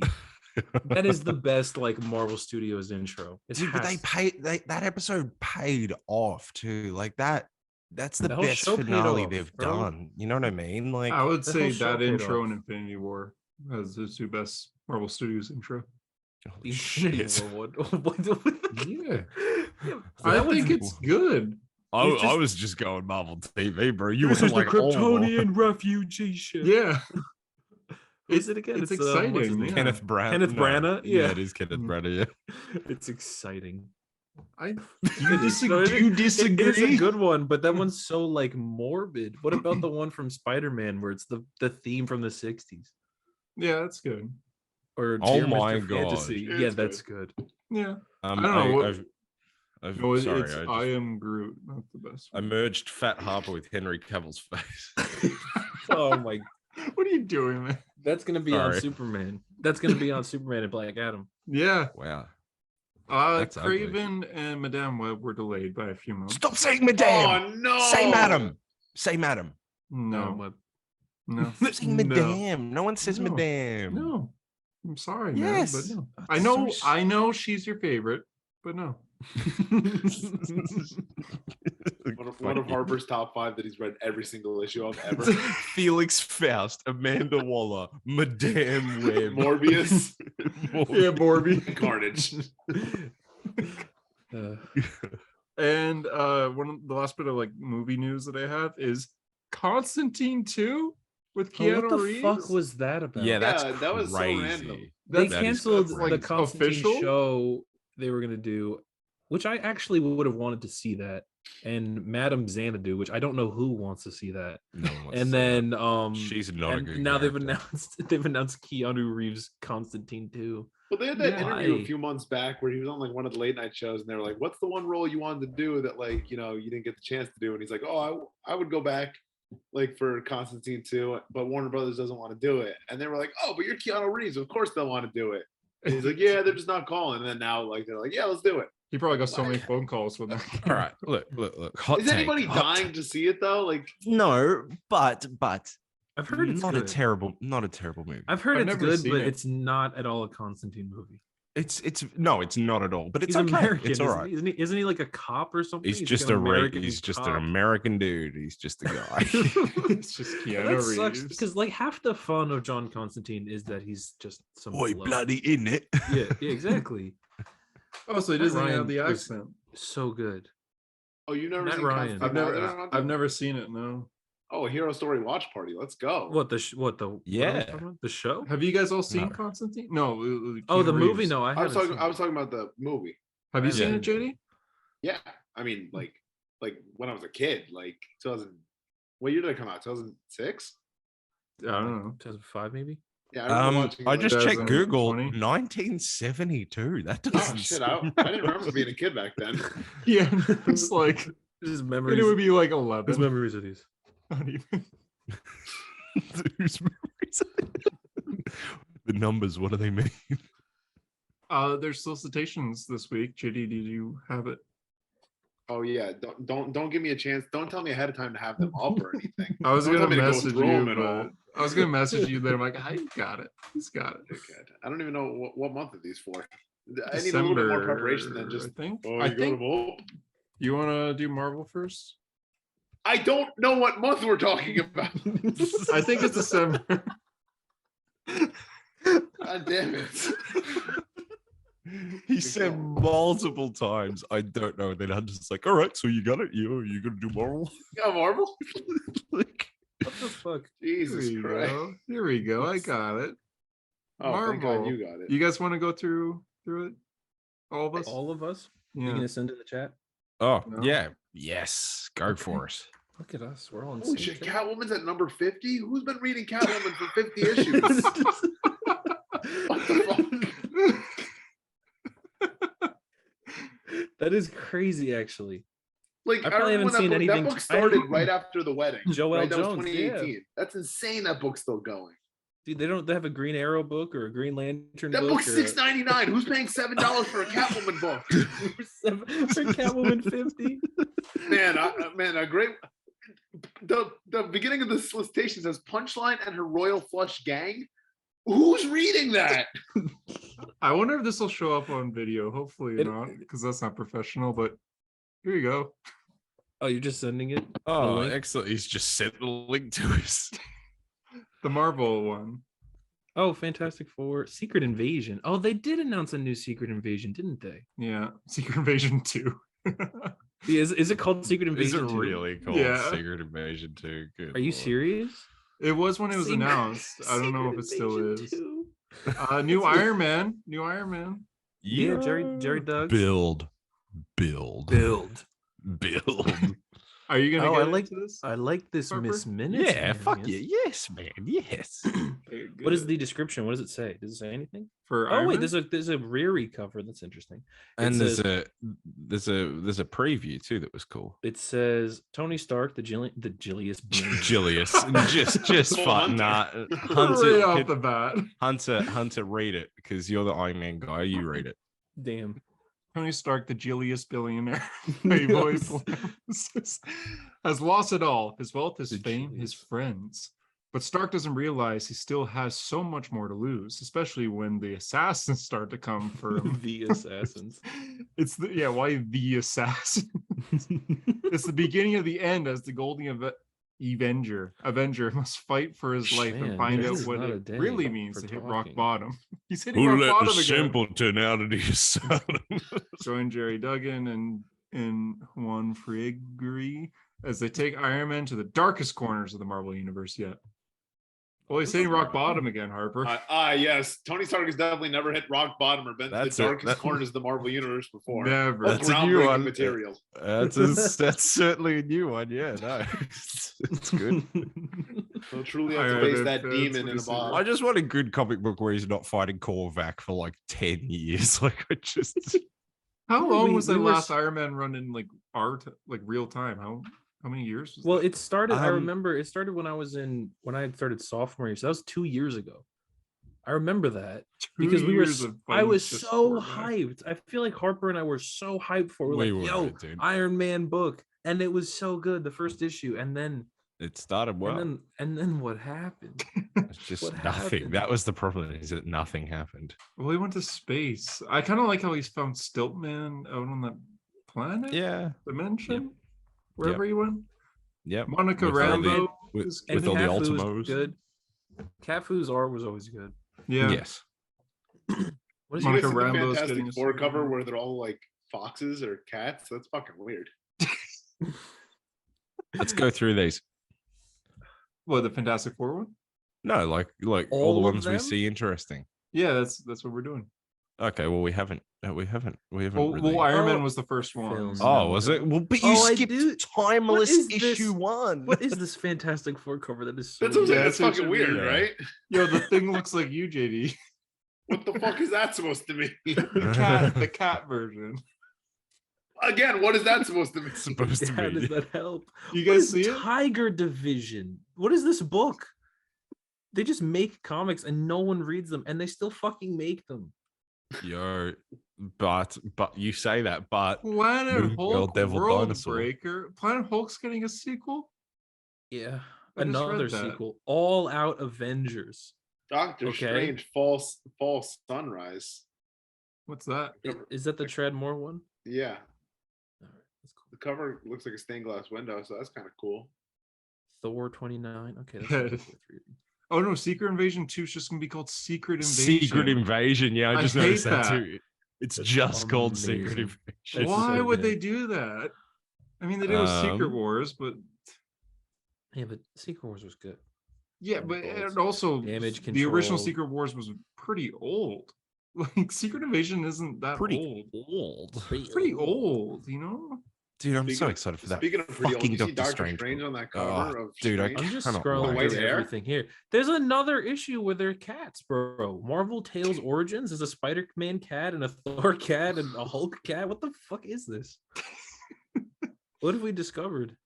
That is the best like Marvel Studios intro. But that episode paid off too. Like that's the best finale they've done. You know what I mean? Like I would say that intro and Infinity War as the two best Marvel Studios intro. Shit. Yeah. I think it's good. I was just going Marvel TV, bro. You were like Kryptonian refugee shit. Yeah. Is it again? It's exciting. Kenneth Branagh. Kenneth Branagh? Yeah, it is Kenneth Branagh. Yeah. It's exciting. Do you disagree? It's a good one, but that one's so like morbid. What about the one from Spider-Man where it's the theme from the 60s? Yeah, that's good. Or oh my Mr. god, Fantasy. Yeah, that's good. Yeah, I don't know. Sorry, I am Groot, not the best one. I merged Fat Harper with Henry Cavill's face. Oh my! What are you doing, man? That's gonna be on Superman. That's gonna be on Superman and Black Adam. Yeah. Wow. Craven and Madame Web were delayed by a few months. Stop saying Madame. Oh no! Say Madam. Say Madam. No. Say Madame. No one says Madame. No. I'm sorry, yes, man, but no. I know she's your favorite, but no. One of Harper's top 5 that he's read every single issue of ever. Felix Faust, Amanda Waller, Madame Web, Morbius. Yeah, Morbius. Carnage. And the last bit of like movie news that I have is Constantine 2 with Keanu Reeves. What the fuck was that about? Yeah, that was so random. They canceled the Constantine show they were gonna do, which I actually would have wanted to see that, and Madame Xanadu, which I don't know who wants to see that. No one and then she's not a good now character. they've announced Keanu Reeves Constantine 2. But they had that interview a few months back where he was on like one of the late night shows, and they were like, "What's the one role you wanted to do that like you didn't get the chance to do?" And he's like, "Oh, I would go back like for Constantine 2, but Warner Brothers doesn't want to do it." And they were like, "Oh, but you're Keanu Reeves, of course they'll want to do it." And he's like, "Yeah, they're just not calling." And then now like they're like, "Yeah, let's do it." He probably got so many phone calls with that. All right, look. Is anybody dying to see it though? Like, no, but I've heard it's not good. a terrible movie. I've heard it's good, but it. it's not at all a Constantine movie. It's not at all. But it's He's okay. American, It's all right. Isn't he like a cop or something? He's just an American dude. He's just a guy. It's just Keanu that Reeves. sucks because like half the fun of John Constantine is that he's just some bloody in it. Yeah, exactly. Oh, so he doesn't have the accent. So good. Oh, you never Matt seen Ryan. I've never seen it. No. Oh, a Hero Story watch party. Let's go. What the show? Have you guys all seen No. Constantine? No. Oh, the movie? Reeves. No, I was haven't. talking. I was talking about the movie. Have you seen it, JD? Yeah, I mean, like when I was a kid, like 2000. What year did it come out? 2006. I don't know. 2005 maybe. Yeah, I remember watching. I just checked Google. 2020. 1972. That Oh doesn't. shit! I didn't remember being a kid back then. Yeah, it's like His memories. it would be like 11. His memories of these. Not even. Whose memories? The numbers. What do they mean? There's solicitations this week. JD, did you have it? Oh yeah, don't give me a chance. Don't tell me ahead of time to have them up or anything. I was Don't gonna tell me to go message through you, them at all. but I was gonna message you. Then I'm like, I got it. He's got it. Okay. I don't even know what month are these for. I need a little bit more preparation than just. I think. Oh, I you think. go to Volp? You want to do Marvel first? I don't know what month we're talking about. I think it's December. God damn it. He said multiple times, I don't know. Then I'm just like, all right, so you got it. You're gonna do Marvel? Yeah, Marvel. Like, What the fuck? Jesus Here we Christ. go. Here we go. I got it. Oh, thank God Marvel. you got it. You guys want to go through it? All of us? All of us? You Yeah. gonna send in the chat? oh No? yeah, yes, go Okay. for it. Look at us. We're all in Holy sync shit, today. Catwoman's at number 50? Who's been reading Catwoman for 50 issues? What the fuck? That is crazy, actually. Like, I probably haven't remember seen that anything. book started right after the wedding. Joel right? That was Jones, 2018. That's insane. That book's still going. Dude, they have a Green Arrow book or a Green Lantern That book. book's or a- $6.99. Who's paying $7 for a Catwoman book? for Catwoman 50. Man, a great. The beginning of the solicitation says Punchline and her Royal Flush Gang. Who's reading that? I wonder if this will show up on video. Hopefully not, because that's not professional. But here you go. Oh, you're just sending it? Oh, link? excellent. He's just sent the link to us. The Marvel one. Oh, Fantastic Four, Secret Invasion. Oh, they did announce a new Secret Invasion, didn't they? Yeah. Secret Invasion 2. Is it called Secret Is Invasion? it 2? really called Yeah. Secret Invasion 2? Good Are you Lord. serious? It was when it was Secret- announced. I don't know if it still Secret is. Invasion 2. New Iron Man. New Iron Man. Yeah, Jerry Doug. Build. Build. Are you gonna Oh, get I like into this? I like this Harper? Miss Minutes. Yeah, man, fuck yes. yeah. Yes, man. Yes. Okay, What is good. the description? What does it say? Does it say anything? For Oh Iron wait, Man? there's a rear cover. That's interesting. And says- there's a preview too that was cool. It says Tony Stark, the Gillius Bane. Julius. just Full fun. Hunter. Nah, Right off Hunter, the bat. Hunter, read it because you're the Iron Man guy. You read it. Damn. Tony Stark, the Julius billionaire, playboy has lost it all: his wealth, his The fame, his Julius. friends. But Stark doesn't realize he still has so much more to lose, especially when the assassins start to come for him. The assassins. It's why the assassin? It's the beginning of the end, as the Golden Avenger must fight for his life Man, and find this out is what not a it day really means for to hit rock talking. bottom. He's hitting rock bottom again. simpleton out of the asylum? Join Jerry Duggan and Juan Frigeri as they take Iron Man to the darkest corners of the Marvel universe yet. Well, he's hitting rock bottom again, Harper. Yes. Tony Stark has definitely never hit rock bottom or been to the That's it. darkest corners of the Marvel Universe before. Never. That's a new Groundbreaking one. material. That's certainly a new one. Yeah, no, it's good. He'll truly have Iron to face Man that fans demon would in a assume. box. I just want a good comic book where he's not fighting Korvac for like 10 years. Like I just How long was we the were last Iron Man run in like real time? How many years? Was Well, that? it started. I Um, remember it started when I had started sophomore year. So that was 2 years ago. I remember that 2 because we were. years of I fighting was just so for that. hyped. I feel like Harper and I were so hyped for. We're We like, were, yo, dude. Iron Man book, and it was so good. The first issue, and then it started well. and then what happened? It's just what nothing. happened? That was the problem, is that nothing happened. Well, he went to space. I kind of like how he's found Stiltman out on that planet. Yeah. Dimension. Wherever he went. Yep. Monica With all the- Rambeau. with- is with all the Cat Fu was Ultimos. good. Cat Fu's art was always good. Yeah. Yes. What is You Monica guys see the Rambeau's Fantastic getting a Four super- cover where they're all like foxes or cats? That's fucking weird. Let's go through these. What, the Fantastic Four one? No, like all the ones we see interesting. Yeah, that's what we're doing. Okay, well we haven't really. Well, Iron Man was the first one. Oh, was it? Well, but you skipped Timeless issue 1. What is this Fantastic Four cover that is so That's what I'm saying. That's fucking weird, right? Yo, the thing looks like you, JD. What the fuck is that supposed to mean? The cat version. Again, what is that supposed to mean? How does that help? You guys see it? Tiger Division. What is this book? They just make comics and no one reads them, and they still fucking make them. Yo, but you say that, but Planet Hulk Devil World Dinosaur. Breaker. Planet Hulk's getting a sequel? Yeah. I just Another read that. sequel. All Out Avengers. Doctor Strange False Sunrise. What's that? Is that the Treadmore one? Yeah. All right, that's cool. The cover looks like a stained glass window, so that's kind of cool. Thor 29. Okay, that's worth reading. Oh no, Secret Invasion 2 is just gonna be called Secret Invasion. Secret Invasion, yeah, I just noticed that too. It's That's just called amazing. Secret Invasion. Why so would good. they do that? I mean, they did it with Secret Wars, but Yeah, but Secret Wars was good. yeah, but and also Damage the original Control. Secret Wars was pretty old. Like Secret Invasion isn't that Pretty old. Pretty old, you know? Dude, I'm so excited for that. Speaking of pretty old, fucking you see Doctor Doctor Strange book. on that cover of dude, Strange? I'm just cannot scrolling wait. through White hair? everything here. There's another issue with their cats, bro. Marvel Tales Origins is a Spider-Man cat and a Thor cat and a Hulk cat. What the fuck is this? What have we discovered?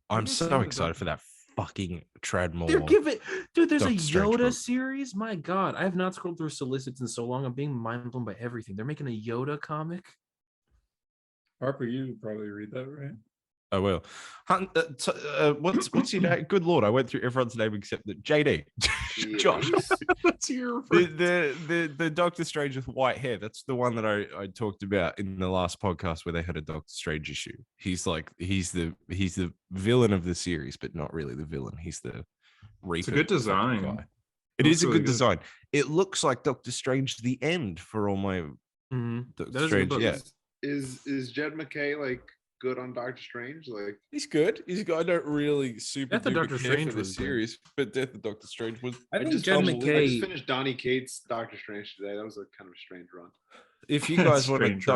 I'm so excited for that fucking Treadmore. They're giving, dude. There's a Doctor Strange Yoda book. series. My God, I have not scrolled through solicits in so long. I'm being mind blown by everything. They're making a Yoda comic. Harper, you probably read that, right? I will. What's your name? Good Lord, I went through everyone's name except that JD. Josh. That's your The Doctor Strange with white hair. That's the one that I talked about in the last podcast where they had a Doctor Strange issue. He's the villain of the series, but not really the villain. He's the Reaper. It's a good design. guy. It is a good design. It looks like Doctor Strange the End for all my Doctor Strange. Yeah. Is Jed McKay like good on Doctor Strange? Like He's good. He's good. I don't really super Death of Doctor Strange for was the good. series, but Death of Doctor Strange was. I think just Jed finished- I McKay. just finished Donny Cates' Doctor Strange today. That was a kind of a strange run. If you guys want a Strange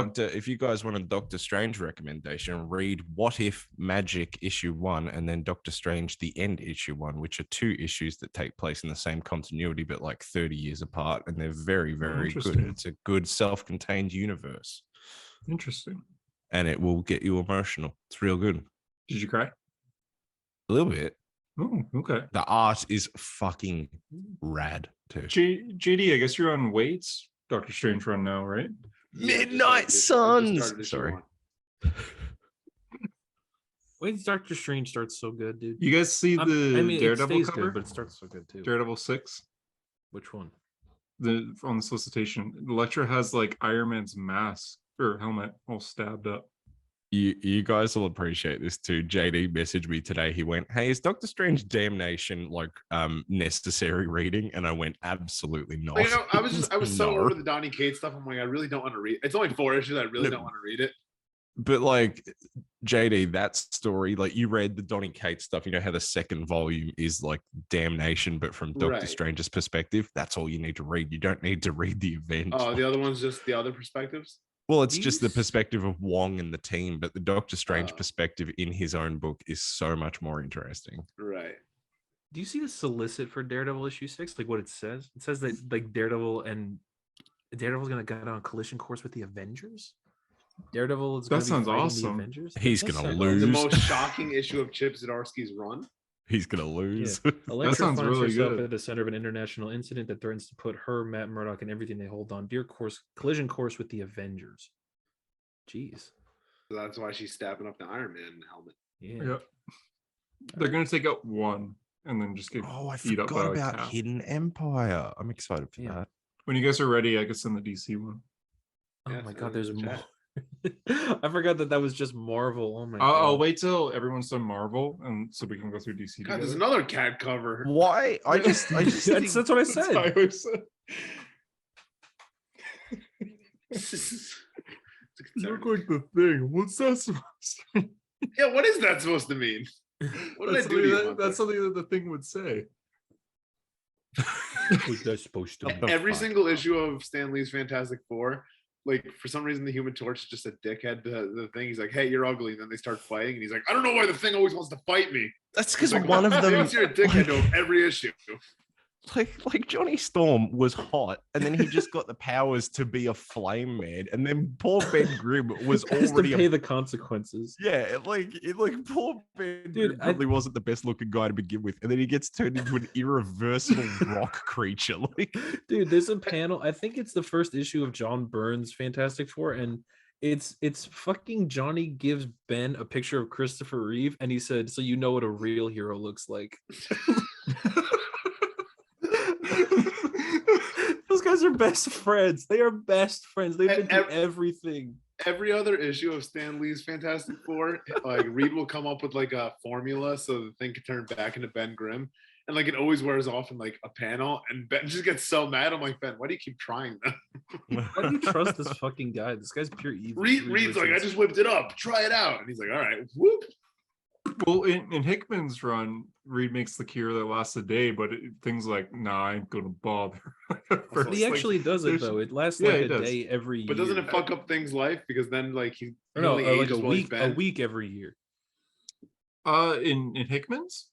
one. Doctor Strange recommendation, read What If Magic issue 1 and then Doctor Strange The End issue 1, which are 2 issues that take place in the same continuity but like 30 years apart, and they're very, very good. Interesting. It's a good self-contained universe, Interesting. and it will get you emotional. It's real good. Did you cry? A little bit. Oh, okay. The art is fucking rad too. JD, I guess you're on Waits Doctor Strange run now, right? Midnight I just Suns. started issue Sorry. 1. Wait, Doctor Strange starts so good, dude. You guys see the I mean, it Daredevil stays cover? good, but it starts so good too. Daredevil 6. Which one? On the solicitation, Elektra has like Iron Man's mask or helmet all stabbed up. You guys will appreciate this too. JD messaged me today. He went, "Hey, is Doctor Strange Damnation like necessary reading?" And I went, "Absolutely not." But, you know, I was so No. over the Donny Cates stuff. I'm like, I really don't want to read. It's only 4 issues. I really don't want to read it. But like JD, that story, like you read the Donny Cates stuff, you know how the second volume is like Damnation, but from Doctor Right. Strange's perspective. That's all you need to read. You don't need to read the event. Oh, the other one's just the other perspectives. Well, it's just the These- perspective of Wong and the team, but the Doctor Strange Oh. perspective in his own book is so much more interesting. Right. Do you see the solicit for Daredevil issue 6? Like what it says? It says that like Daredevil's gonna get on collision course with the Avengers. Daredevil is gonna That sounds be fighting awesome. The Avengers. He's That gonna sounds lose. The awesome. most shocking issue of Chip Zdarsky's run. He's gonna lose. Elektra sounds finds really herself good. at the center of an international incident that threatens to put her, Matt Murdock, and everything they hold on collision course with the Avengers. Jeez. So that's why she's stabbing up the Iron Man helmet. Yeah. Yep. They're gonna take out one and then just get Oh, I eat up by forgot a about cow. Hidden Empire. I'm excited for Yeah. that. When you guys are ready, I can send the DC one. Oh Yeah, my so god, there's in the more. chat. I forgot that was just Marvel. Oh my god. I'll wait till everyone's done Marvel, and so we can go through DC God, there's together. another cat cover. Why? I just that's, think- that's what I That's said. what I always said. It's concerning. like the thing. What's that supposed to mean? Yeah, what is that supposed to mean? That's something that the thing would say. Was that supposed to be? Every single issue of Stan Lee's Fantastic Four, like for some reason the Human Torch is just a dickhead to the thing. He's like, hey, you're ugly. And then they start fighting and he's like, I don't know why the thing always wants to fight me. That's because like, one of them you're a dickhead to every issue. Like Johnny Storm was hot, and then he just got the powers to be a flame man, and then poor Ben Grimm was already to pay the consequences. Yeah, like poor Ben probably wasn't the best looking guy to begin with, and then he gets turned into an irreversible rock creature. Like, dude, there's a panel. I think it's the first issue of John Byrne's Fantastic Four, and it's fucking Johnny gives Ben a picture of Christopher Reeve, and he said, "So you know what a real hero looks like." Those guys are best friends. They are best friends. They've been through everything. Every other issue of Stan Lee's Fantastic Four, like Reed will come up with like a formula so the thing can turn back into Ben Grimm, and like it always wears off in like a panel, and Ben just gets so mad. I'm like, Ben, why do you keep trying that? Why do you trust this fucking guy? This guy's pure evil. Reed's like, I just whipped it up. Try it out, and he's like, all right, whoop. Well, in Hickman's run, Reed makes the cure that lasts a day, but things like, nah, I ain't gonna bother. He actually does it though. It lasts like a day every year. But doesn't it fuck up things' life? Because then like he like a week every year. In Hickman's?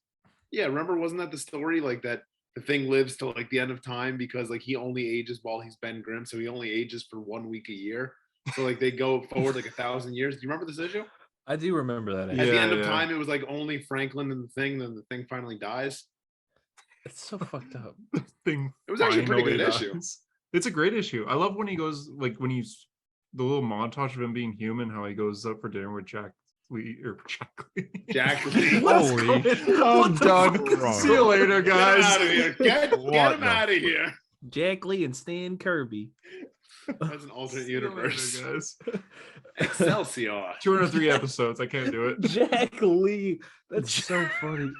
Yeah, remember, wasn't that the story? Like that the thing lives till like the end of time because like he only ages while he's Ben Grimm, so he only ages for 1 week a year. So like they go forward like 1,000 years. Do you remember this issue? I do remember that. At the end of time, it was like only Franklin and the thing. Then the thing finally dies. It's so fucked up. It was actually a pretty good issue. It's a great issue. I love when he goes like when he's the little montage of him being human. How he goes up for dinner with Jack Lee. Jack Lee. Holy, I'm done. See you later, guys. Get out of here. Get him out of here. Jack Lee and Stan Kirby. That's an alternate universe, later, guys. Excelsior. 203 episodes. I can't do it. Jack Lee. That's so funny.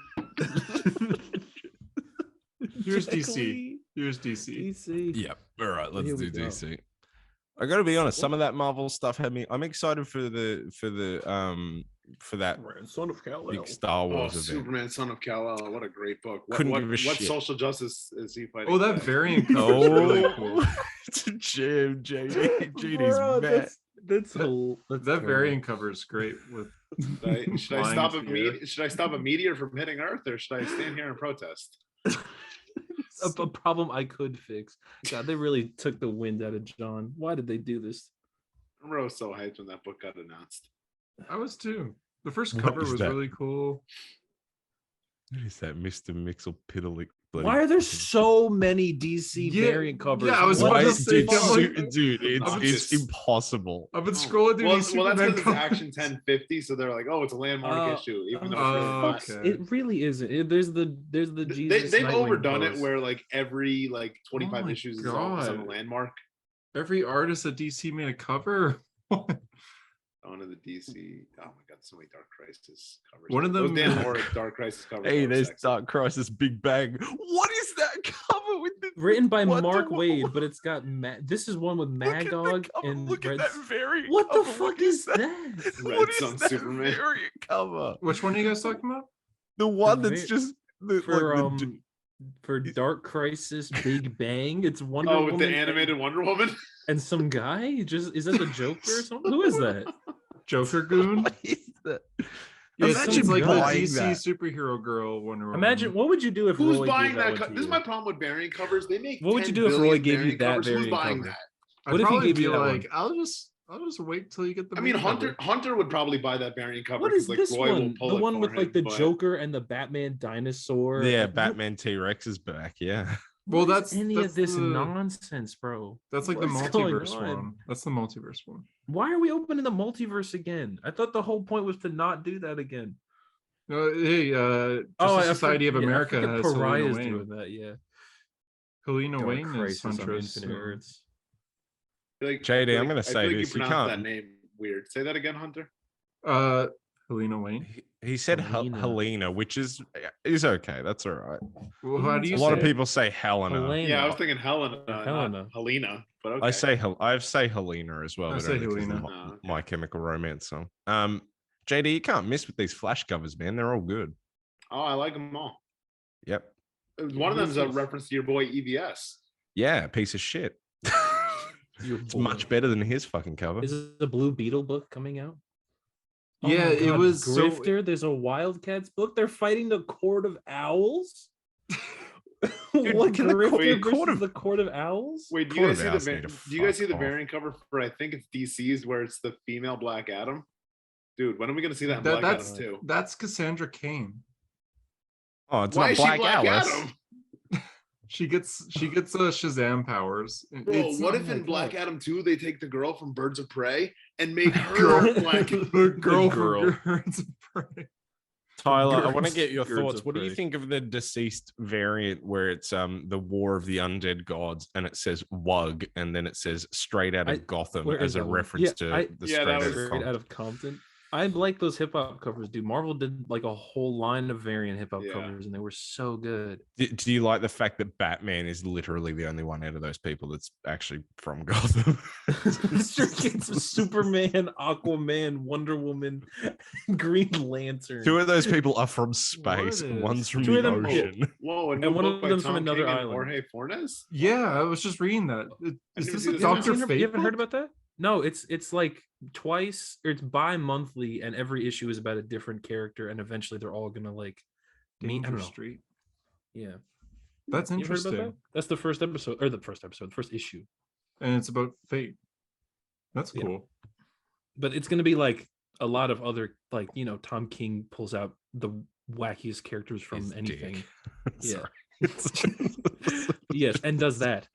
Here's DC. Here's DC. DC. Yep. All right, let's do DC. I gotta be honest, some of that Marvel stuff had me. I'm excited for that Son of Kal-El. big Star Wars event. Superman, Son of Kal-El. What a great book. What social justice is he fighting? Oh, that variant cover is really cool. It's a jam, JD's mad. That variant cover is great. With should I stop a meteor from hitting Earth, or should I stand here and protest? A problem I could fix. God, they really took the wind out of John. Why did they do this? I remember I was so hyped when that book got announced. I was too. The first cover was really cool. What is that, Mr. Mixel Piddly? Why are there so many DC variant covers? Yeah, I was about to say, dude, it's impossible. I've been scrolling through these Well, that's because covers. it's Action 1050, so they're like, oh, it's a landmark issue, even though it's really it really isn't. There's the Jesus. They've Nightwing overdone post. it where like every 25 issues is all of a sudden a landmark. Every artist at DC made a cover. On to the DC. Oh my god, so many Dark Crisis covers. One of them, those damn horror Dark Crisis covers. Hey, there's Dark Crisis Big Bang. What is that cover with the written by Mark Waid, but it's got this is one with Magog and look Red. At that variant. What the fuck is that? Red Sun Superman variant cover. Which one are you guys talking about? The one that's just for Dark Crisis Big Bang. It's Wonder Woman. Woman The animated Wonder Woman. And some guy is that the Joker or something? Who is that? Joker Goon? What is that? Yeah, Imagine like buying a DC that. superhero girl Wonder Woman. Imagine what would you do if Who's Roy buying gave that? This is my problem with variant covers. They make. What would you do if Roy gave you that covers? Who's variant buying cover? that? What if he gave you that like, one? I'll just wait till you get the. I mean, Hunter would probably buy that variant cover. What is like, this Roy one? The one with like the Joker and the Batman dinosaur. Yeah, Batman T-Rex is back. Yeah. Well, that's of this nonsense, bro. That's like What's the multiverse one. That's the multiverse one. Why are we opening the multiverse again? I thought the whole point was to not do that again. Hey, Society of America has Pariah's Helena doing that. Yeah, Helena Wayne is Huntress. Like, JD, I'm gonna say this. You can't. That name weird. Say that again, Hunter. Helena Wayne. He said Helena, which is okay. That's all right. Well, how do you? A lot of people say Helena. Yeah, I was thinking Helena. Helena. But okay. I say Helena as well. I say only 'cause Helena. of My Chemical Romance song. JD, you can't miss with these Flash covers, man. They're all good. Oh, I like them all. Yep. One of them is a reference to your boy EVS. Yeah, piece of shit. It's much better than his fucking cover. Is it a Blue Beetle book coming out? Yeah, it was Grifter. There's a Wildcats book. They're fighting the Court of Owls. Dude, What can the Court of Owls? Wait, do you guys see the variant cover for? I think it's DC's where it's the female Black Adam. Dude, when are we gonna see that in Black Adam too? That's Cassandra Cain. Oh, it's not Black Alice. Adam? She gets Shazam powers. Bro, what if in Black Adam 2 they take the girl from Birds of Prey and make her Black girl from Birds of Prey? Tyler, I want to get your thoughts. What do you think of the deceased variant where it's the War of the Undead Gods and it says WUG and then it says Straight Out of Gotham as a reference to the Straight Out of Compton? I like those hip hop covers, dude. Marvel did like a whole line of variant hip hop covers, and they were so good. Do you like the fact that Batman is literally the only one out of those people that's actually from Gotham? It's Superman, Aquaman, Wonder Woman, Green Lantern. 2 of those people are from space. One's from the ocean. Whoa, and one of them's from another island. Jorge Fornes? Yeah, I was just reading that. Is this a Dr. Fate? You haven't heard about that? No, it's like twice, or it's bi-monthly, and every issue is about a different character, and eventually they're all gonna like meet. Danger Street. Yeah, that's interesting. That? That's the first episode, the first issue, and it's about fate. That's cool. Yeah. But it's gonna be like a lot of other, like, you know, Tom King pulls out the wackiest characters from anything. Yeah. Yes, and does that.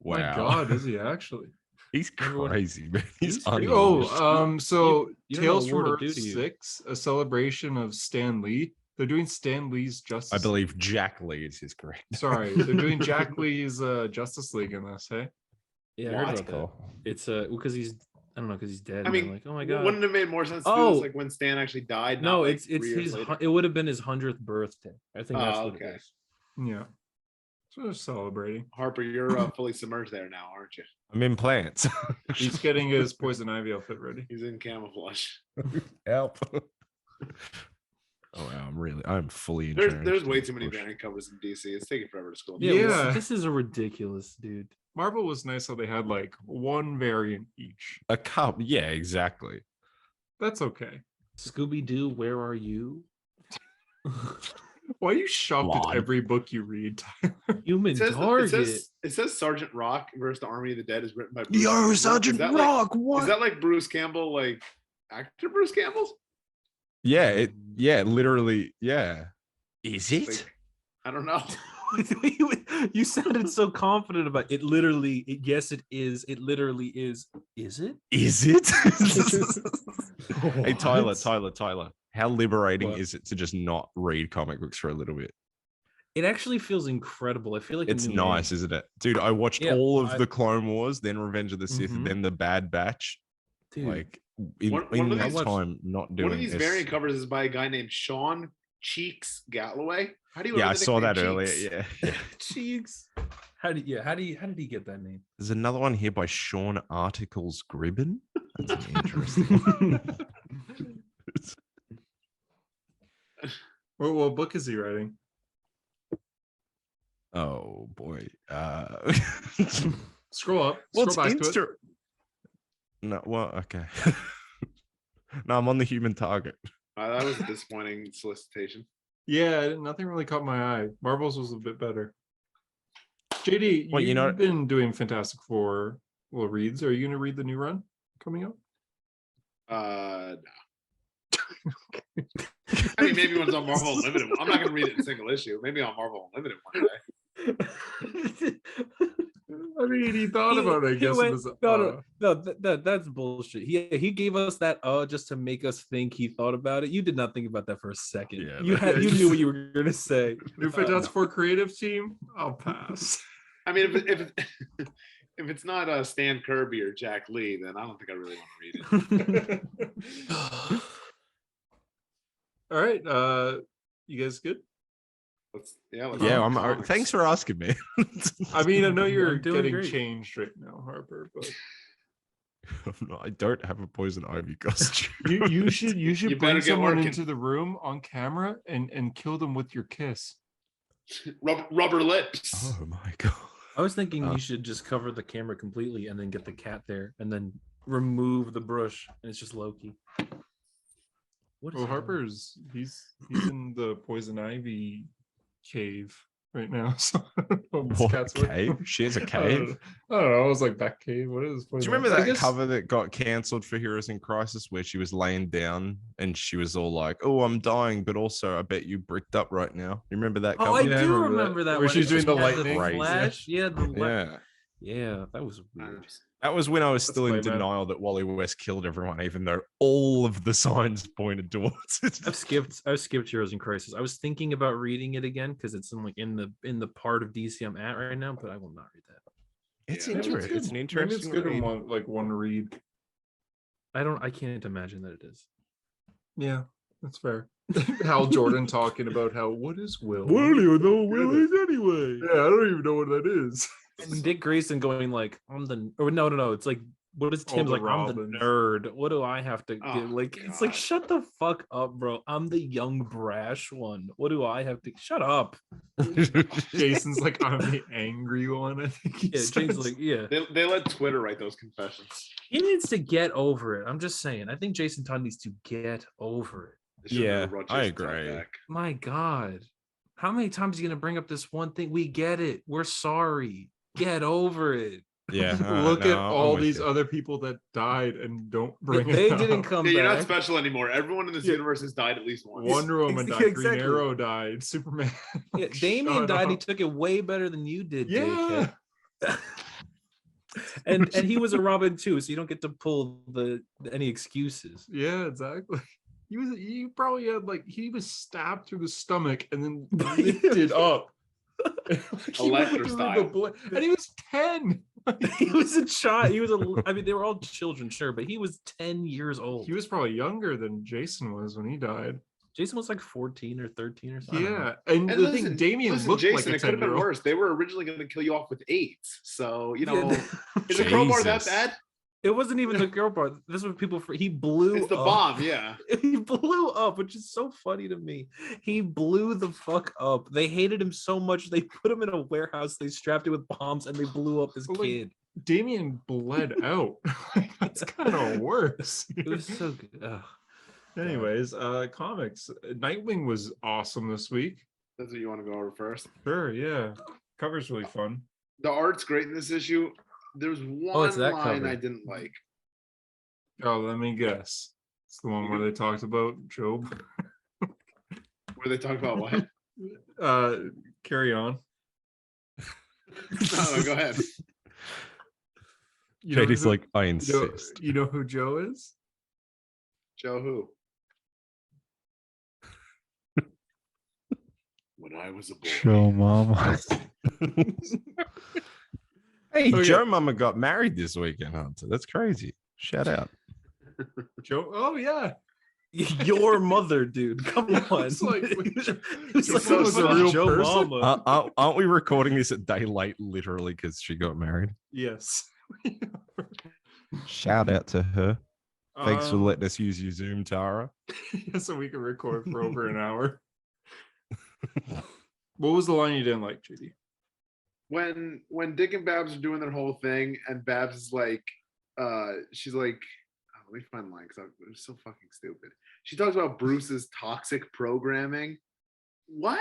Wow. My God, is he actually? He's crazy, man. He's so Tales from Earth 6, a celebration of Stan Lee. They're doing Stan Lee's Justice. I believe Jack Lee is his correct. Sorry, they're doing Jack Lee's Justice League in this, hey? Yeah, I heard about that. It's because he's dead. I mean, like, oh my God, wouldn't it have made more sense to do this like when Stan actually died? No, like it's his. It would have been his 100th birthday. I think that's what it is. Yeah. So they're celebrating. Harper, you're fully submerged there now, aren't you? I'm in plants. He's getting his Poison Ivy outfit ready. He's in camouflage. Help. Oh wow, I'm fully there's way too many variant covers in DC. It's taking forever to scroll. Yeah. This is a ridiculous, dude. Marvel was nice how they had like one variant each. A cup, yeah, exactly. That's okay. Scooby-Doo, where are you? Why are you shocked at every book you read, Tyler? Human Target. It says Sergeant Rock versus the Army of the Dead is written by Bruce Campbell. Sergeant Rock, like, what? Is that like Bruce Campbell, like actor Bruce Campbell? Yeah, literally, yeah. Is it? Like, I don't know. You sounded so confident about it. Literally, yes, it is. It literally is. Is it? Is it? Hey, Tyler. How liberating is it to just not read comic books for a little bit? It actually feels incredible. I feel like it's nice, isn't it? Dude, I watched all of the Clone Wars, then Revenge of the Sith, and then the Bad Batch. Dude. Like in that time, not doing. One of these variant covers is by a guy named Sean Cheeks Galloway. How do you? Yeah, I saw that earlier. Yeah. Cheeks. How did he get that name? There's another one here by Sean Articles Gribben. That's interesting. What book is he writing? Oh boy. Scroll up. Scroll back to it. No, well, okay. No, I'm on the Human Target. That was a disappointing solicitation. Yeah, nothing really caught my eye. Marvel's was a bit better. JD, you've been doing Fantastic Four reads. Are you going to read the new run coming up? No. I mean, maybe when it's on Marvel Unlimited. I'm not going to read it in a single issue. Maybe on Marvel Unlimited one day. I mean, he thought about it. I guess that's bullshit. He gave us that just to make us think he thought about it. You did not think about that for a second. Yeah, you knew what you were going to say. New Fantastic Four creative team. I'll pass. I mean, if it's not Stan Kirby or Jack Lee, then I don't think I really want to read it. All right, you guys good? Let's thanks for asking me. I mean, I know you're getting changed right now, Harper, but I don't have a poison ivy costume. You should You better bring get someone working. into the room on camera and kill them with your kiss. Rubber lips. Oh my god. I was thinking you should just cover the camera completely and then get the cat there and then remove the brush and it's just Loki. What is Well, he doing? Harper's he's in the poison ivy cave right now. So What, cave? She has a cave? I don't know. I was like, back cave. What is? Do you remember that cover that got cancelled for Heroes in Crisis where she was laying down and she was all like, "Oh, I'm dying, but also I bet you bricked up right now." You remember that cover? Oh, I do remember that. Where she's doing the lightning. Flash. Yeah, Yeah, that was weird. That was when I was still in funny, man. denial that Wally West killed everyone, even though all of the signs pointed towards it. I've skipped Heroes in Crisis. I was thinking about reading it again because it's in the part of DC I'm at right now, but I will not read that. It's Yeah, interesting. It's an Maybe interesting it's good read. in one read. I can't imagine that it is. Yeah, that's fair. Hal Jordan talking about what is Will? I don't even know what Will is anyway. Yeah, I don't even know what that is. And Dick Grayson going like, I'm the, or no, it's like, what is Tim's the like? I'm Robins. the nerd. What do I have to Oh, do? Like, it's God. like, shut the fuck up, bro. I'm the young brash one. What do I have to? Shut up. Jason's like, I'm the angry one. I think he Yeah, says. James like, yeah. They let Twitter write those confessions. He needs to get over it. I'm just saying. I think Jason Todd needs to get over it. They should Yeah, never brought I Jason Todd agree. back. My God. How many times are you gonna bring up this one thing? We get it. We're sorry. Get over it. Yeah. Look at I'm all with these you. other people that died and don't bring They it didn't up. come Yeah, you're not back. special anymore. Everyone in this Yeah. universe has died at least once. Wonder Woman Yeah, died, exactly. Green Arrow died, Superman. Yeah, Like, Damien shut died. He up. took it way better than you did, Yeah. dickhead. and he was a Robin too, so you don't get to pull any excuses. Yeah, exactly. He probably had he was stabbed through the stomach and then By lifted up. He went Electra through style. and he was 10. He was a child. I mean, they were all children, sure, but he was 10 years old. He was probably younger than Jason was when he died. Jason was like 14 or 13 or something. Yeah, and the thing, Damien looked Jason, like a it could have been 10-year-old. worse. They were originally going to kill you off with AIDS. So, you know, Yeah. is the crowbar that Jesus. bad? It wasn't even the girl part. This was people he blew It's the up. bomb, yeah. He blew up, which is so funny to me. He blew the fuck up. They hated him so much they put him in a warehouse, they strapped it with bombs, and they blew up his Well, like, kid. Damien bled out. That's kind of worse. It was so good. Ugh. Anyways, comics. Nightwing was awesome this week. That's what you want to go over first. Sure, yeah. Cover's really fun. The art's great in this issue. There's one it's that line cover. I didn't like. Oh, let me guess. It's the one where they talked about Job. Where they talk about what? Carry on. No, go ahead. You know Katie's who- like, I insist. You know who Joe is? Joe who? When I was a boy. Show mama. Hey, Oh, yeah. Joe Mama got married this weekend, Hunter. That's crazy. Shout out. Joe. Oh yeah. Your mother, dude. Come on. It's like- It's Joe like Mama's a real Joe person? Mama. Aren't we recording this at day late, literally, because she got married? Yes. Shout out to her. Thanks for Um, letting us use your Zoom, Tara. so we can record for over an hour. What was the line you didn't like, JD? When Dick and Babs are doing their whole thing, and Babs is like, she's like, oh, let me find the line because it was so fucking stupid. She talks about Bruce's toxic programming. What?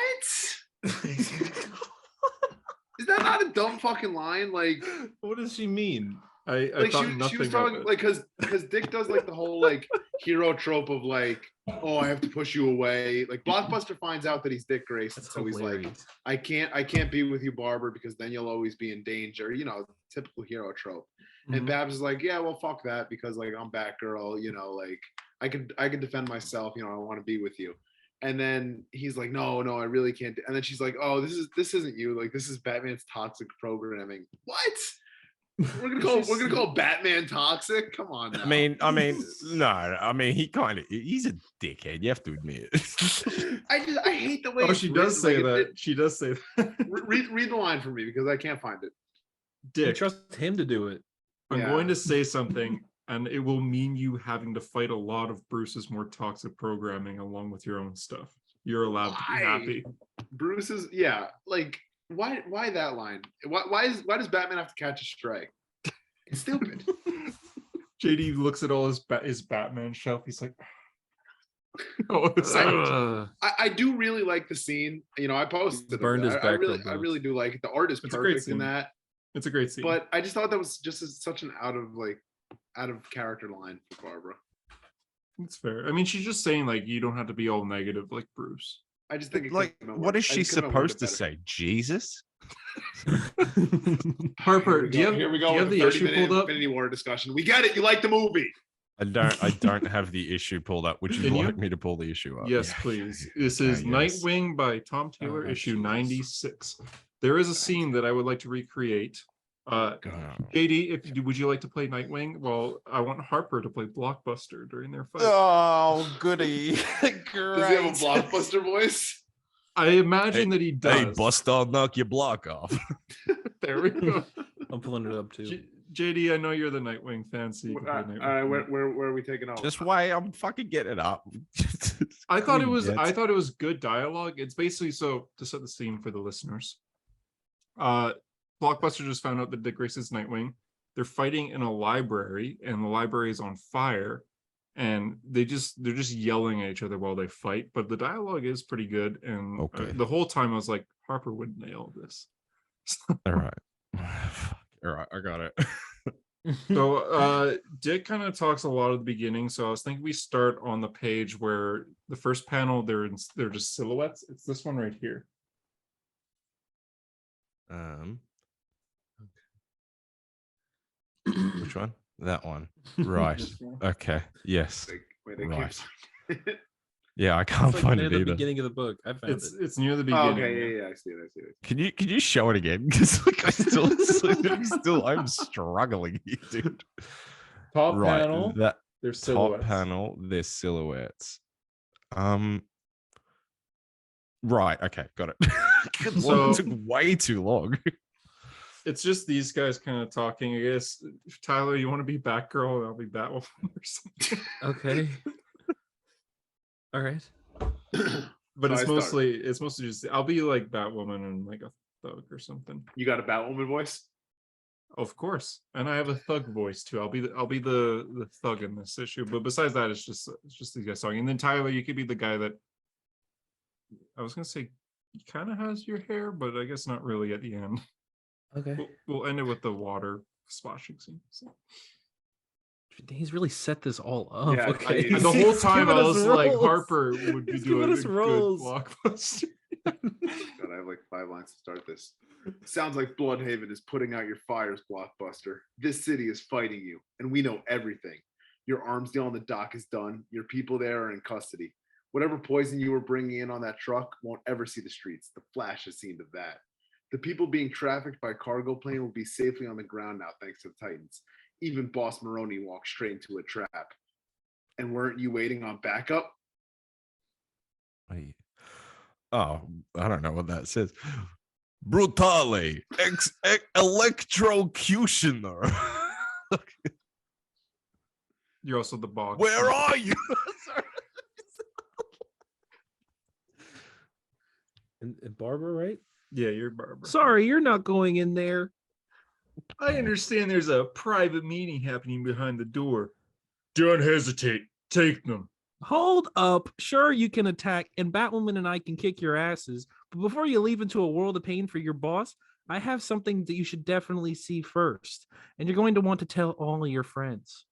Is that not a dumb fucking line? Like, What does she mean? I like thought she nothing was of talking it. like because Dick does like the whole like hero trope of like, oh, I have to push you away. Like Blockbuster finds out that he's Dick Grayson, That's so he's like, hilarious. I can't be with you, Barber, because then you'll always be in danger. You know, typical hero trope. And Mhm. Babs is like, yeah, well, fuck that, because like I'm Batgirl. You know, like I can defend myself. You know, I want to be with you. And then he's like, no, I really can't. And then she's like, oh, this isn't you. Like this is Batman's toxic programming. What? We're gonna call Batman toxic? Come on. Now. I mean, no. I mean, he's a dickhead. You have to admit it. I hate the way. Oh, it's she does written. say Like, that. She does say that. read the line for me because I can't find it. You Dick, trust him to do it. I'm Yeah. going to say something, and it will mean you having to fight a lot of Bruce's more toxic programming along with your own stuff. You're allowed to be happy. Bruce's, like why that line? Why does Batman have to catch a strike? It's stupid. JD looks at all his Batman shelf. He's like, I do really like the scene. I posted burned his back. I really do like it. The art is perfect in that. It's a great scene. But I just thought that was just such an out of character line for Barbara. It's fair. I mean, she's just saying like you don't have to be all negative like Bruce. I just think like what is she supposed to say? Jesus? Harper, do you have the issue pulled up? Infinity War discussion. We get it. You like the movie. I don't have the issue pulled up. Would you like me to pull the issue up? Yes, please. This is Nightwing by Tom Taylor, issue 96. There is a scene that I would like to recreate. JD, would you like to play Nightwing? Well, I want Harper to play Blockbuster during their fight. Oh, goody. Great. Does he have a Blockbuster voice? I imagine that he does. Hey, bust, I'll knock your block off. There we go. I'm pulling it up too. JD, I know you're the Nightwing fan, so you can play Nightwing. Where are we taking off? Just wait, I'm fucking getting it up. I thought it was good dialogue. It's basically, so to set the scene for the listeners. Blockbuster just found out that Dick Grayson's Nightwing. They're fighting in a library, and the library is on fire. And they're just yelling at each other while they fight. But the dialogue is pretty good. And the whole time I was like, Harper would nail this. All right. All right, I got it. So Dick kind of talks a lot at the beginning. So I was thinking we start on the page where the first panel, they're just silhouettes. It's this one right here. Which one? That one. Right. Okay. Yes. Right. Yeah, I can't find it either. The beginning of the book. I found it. It's near the beginning. Oh, okay, yeah, I see it. Can you show it again? Because I'm struggling here, dude. Top panel. That there's silhouettes. Top panel. There's silhouettes. Right. Okay, got it. So it took way too long. It's just these guys kind of talking. I guess Tyler, you want to be Batgirl, and I'll be Batwoman or something. Okay. All right. But it's mostly just I'll be like Batwoman and like a thug or something. You got a Batwoman voice? Of course. And I have a thug voice too. I'll be the thug in this issue. But besides that, it's just these guys talking. And then Tyler, you could be the guy that I was gonna say he kind of has your hair, but I guess not really at the end. Okay. We'll end it with the water splashing scene. So. He's really set this all up. Yeah, okay. The whole time I was like, Harper would be doing a good blockbuster. God, I have like 5 lines to start this. Sounds like Bloodhaven is putting out your fires, Blockbuster. This city is fighting you, and we know everything. Your arms deal on the dock is done. Your people there are in custody. Whatever poison you were bringing in on that truck won't ever see the streets. The Flash has seen to that. The people being trafficked by cargo plane will be safely on the ground now, thanks to the Titans. Even Boss Maroni walked straight into a trap. And weren't you waiting on backup? Oh, I don't know what that says. Brutale, electrocutioner. You're also the boss. Where are you? and Barbara, right? Yeah, you're Barbara. Sorry, you're not going in there. I understand there's a private meeting happening behind the door. Don't hesitate. Take them. Hold up. Sure, you can attack, and Batwoman and I can kick your asses. But before you leave into a world of pain for your boss, I have something that you should definitely see first. And you're going to want to tell all of your friends.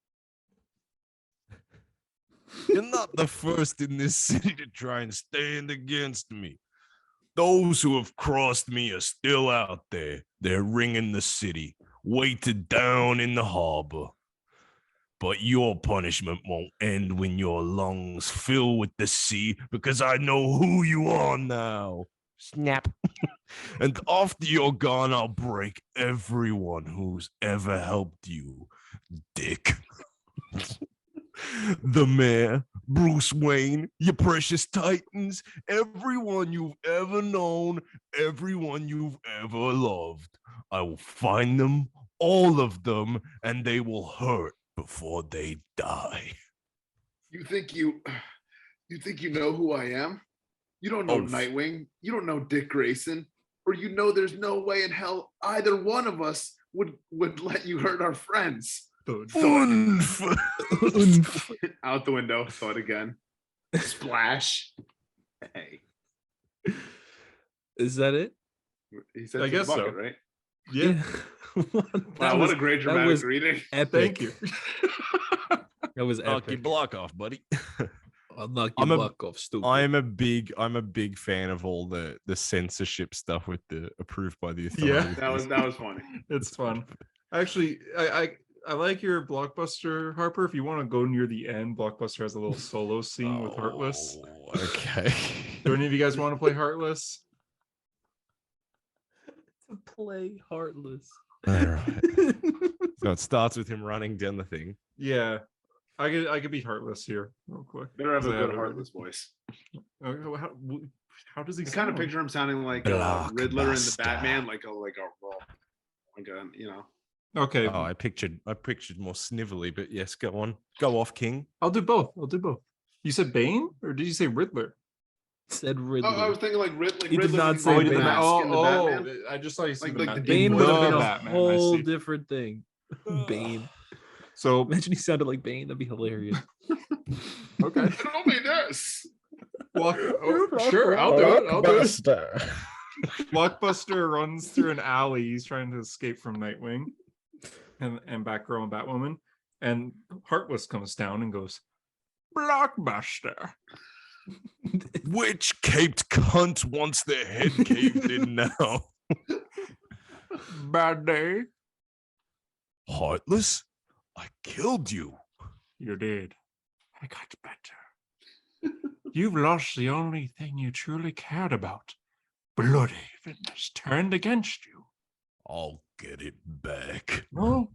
You're not the first in this city to try and stand against me. Those who have crossed me are still out there. They're ringing the city, weighted down in the harbor. But your punishment won't end when your lungs fill with the sea, because I know who you are now. Snap. And after you're gone, I'll break everyone who's ever helped you, Dick. The mayor, Bruce Wayne, your precious Titans, everyone you've ever known, everyone you've ever loved. I will find them, all of them, and they will hurt before they die. You think you know who I am? You don't know Nightwing. You don't know Dick Grayson. Or you know there's no way in hell either one of us would let you hurt our friends. Out the window. Thought again. Splash. Hey. Is that it? He said I guess bucket, so. Right? Yeah. Wow, what a great dramatic reading. Epic. Thank you. That was Knock your epic. block off, buddy. I'll knock your block off, stupid. I'm a big fan of all the censorship stuff with the approved by the authority. Yeah, that was funny. It's fun. Actually, I like your Blockbuster, Harper. If you want to go near the end, Blockbuster has a little solo scene with Heartless. Okay. Do any of you guys want to play Heartless? To play Heartless. All right. So it starts with him running down the thing. Yeah. I could be Heartless here real quick. Better have a good Heartless voice. How does he I kind of picture him sounding like Riddler in the Batman, like a you know. Okay. Oh, I pictured more snivelly, but yes, go on. Go off, King. I'll do both. You said Bane or did you say Riddler? Said Riddler. Oh, I was thinking like Riddler. He did not say the Bane. mask in the Batman. I just saw you say Like the Bane would have been a Batman, whole different thing. Bane. So Imagine he sounded like Bane. That'd be hilarious. okay. Tell me this. Sure, I'll do it. Blockbuster runs through an alley. He's trying to escape from Nightwing and Batgirl and Batwoman. And Heartless comes down and goes, Blockbuster. Which caped cunt wants their head caved in now? Bad day. Heartless? I killed you. You did. I got better. You've lost the only thing you truly cared about. Blood Haven has turned against you. I'll get it back. No,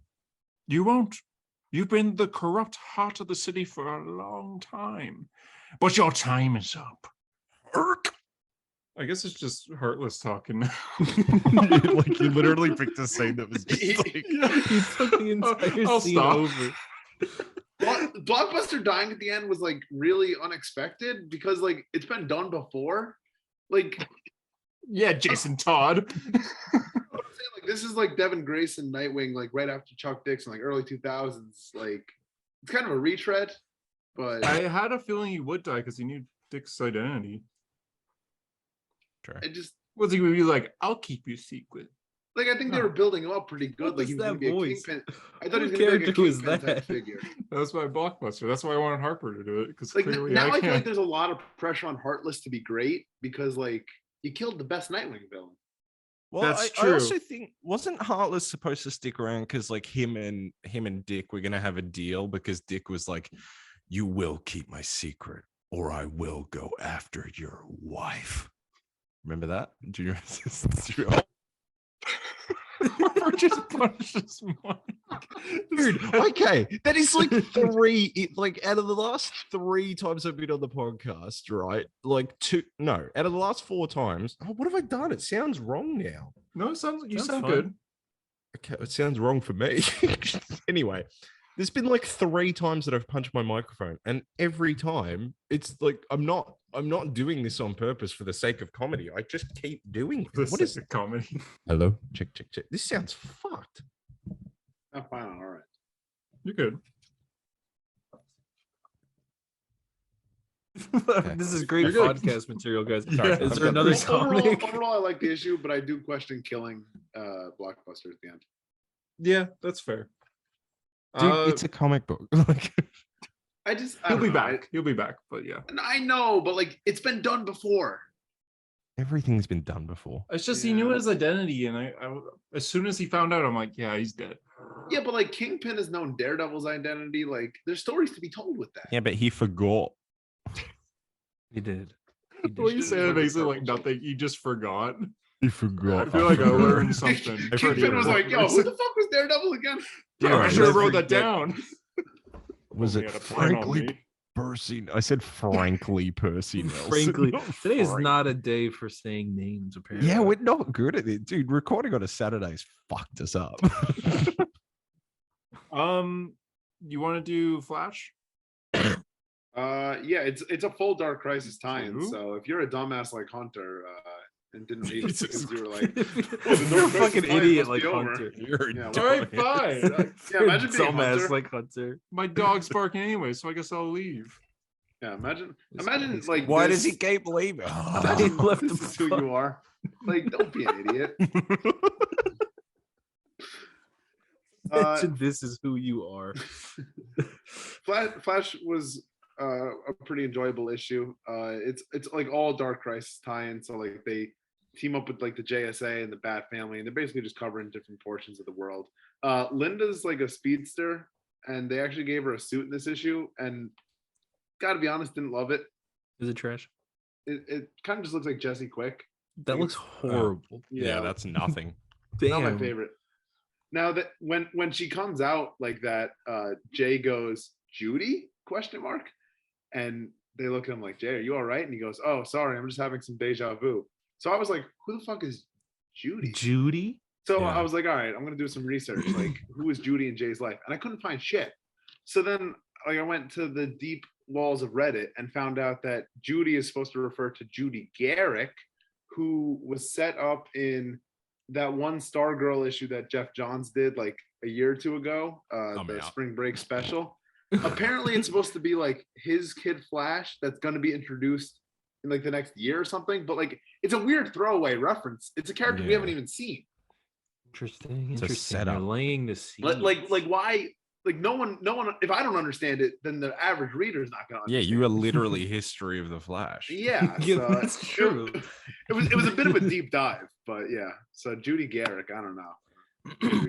you won't. You've been the corrupt heart of the city for a long time. But your time is up. I guess it's just Heartless talking now. Like you literally picked a scene that was just like He took the entire scene over. Blockbuster dying at the end was like really unexpected because like it's been done before. Like, yeah, Jason Todd. I'm saying, like this is like Devin Grayson Nightwing, like right after Chuck Dixon, like early 2000s. Like it's kind of a retread, but I had a feeling he would die because he knew Dick's identity. Sure. I just Was he gonna be like, I'll keep you secret? like I think they were building him up pretty good. What Like he was was that gonna be a voice? kingpin. I thought he was What gonna be like a character was kingpin type that? figure. That was my Blockbuster. That's why I wanted Harper to do it because Like clearly now I feel can't. like there's a lot of pressure on Heartless to be great because like he killed the best Nightwing villain. Well, That's I true. also think wasn't Heartless supposed to stick around because like him and Dick were gonna have a deal because Dick was like, "You will keep my secret, or I will go after your wife." Remember that? Do you Harper just punches me. Dude, okay, that is like like out of the last 3 times I've been on the podcast, right? Like out of the last 4 times. Oh, what have I done? It sounds wrong now. No, it sounds you Sounds sound fun. good. Okay, it sounds wrong for me. Anyway, there's been like 3 times that I've punched my microphone, and every time it's like I'm not doing this on purpose for the sake of comedy. I just keep doing it. What is the comedy? Hello? Check. This sounds fucked. I'm fine, all right. You're good. This is great You're good. podcast material, guys. Yeah. Is there another comic? Overall, I like the issue, but I do question killing Blockbuster at the end. Yeah, that's fair. Dude, it's a comic book. I He'll don't be know. back. He'll be back. But yeah, I know, but like it's been done before. Everything's been done before. it's just he knew his identity, and I as soon as he found out, I'm like, yeah, he's dead. Yeah, but like Kingpin has known Daredevil's identity. Like there's stories to be told with that. Yeah, but he forgot. He did. The way you say it makes it like nothing. He just forgot. He forgot. I feel like I learned something. Kingpin was like, "Yo, who the fuck was Daredevil again?" Yeah, I should have wrote that down. Was He it had a plan on frankly me. Percy? I said frankly Percy Nelson. Frankly, not today is Frank. not a day for saying names, apparently. Yeah, we're not good at it, dude. Recording on a Saturday's fucked us up. you want to do Flash? Yeah, it's a full Dark Crisis tie-in. So if you're a dumbass like Hunter and didn't read it because you were like, you're a fucking idiot like Hunter. You're all right, fine. Yeah, imagine being dumbass Hunter. like Hunter. My dog's barking anyway, so I guess I'll leave. Yeah, imagine like why this, does he keep leaving? He left this the is who you are. Like, don't be an idiot. This is who you are. Flash was a pretty enjoyable issue. It's like all Dark Crisis tie-in, so like they team up with like the JSA and the Bat Family, and they're basically just covering different portions of the world. Linda's like a speedster, and they actually gave her a suit in this issue, and gotta be honest, didn't love it. Is it trash? It kind of just looks like Jesse Quick. That looks horrible. Yeah, that's nothing. Not my favorite. Now that when she comes out like that, Jay goes, Judy? ? And they look at him like, Jay, are you all right? And he goes, oh, sorry, I'm just having some deja vu. So I was like, who the fuck is Judy? Judy? So I was like, all right, I'm gonna do some research. Like, who is Judy in Jay's life? And I couldn't find shit. So then like I went to the deep walls of Reddit and found out that Judy is supposed to refer to Judy Garrick, who was set up in that one Stargirl issue that Jeff Johns did like a year or two ago, the spring break special. Apparently it's supposed to be like his kid Flash that's going to be introduced in like the next year or something, but like it's a weird throwaway reference. It's a character we haven't even seen. Interesting. It's a setup. You're laying the seed. Like why? Like no one. If I don't understand it, then the average reader is not going to. Yeah, you are literally history of the Flash. Yeah, so that's true. It was a bit of a deep dive, but yeah. So Judy Garrick, I don't know. It's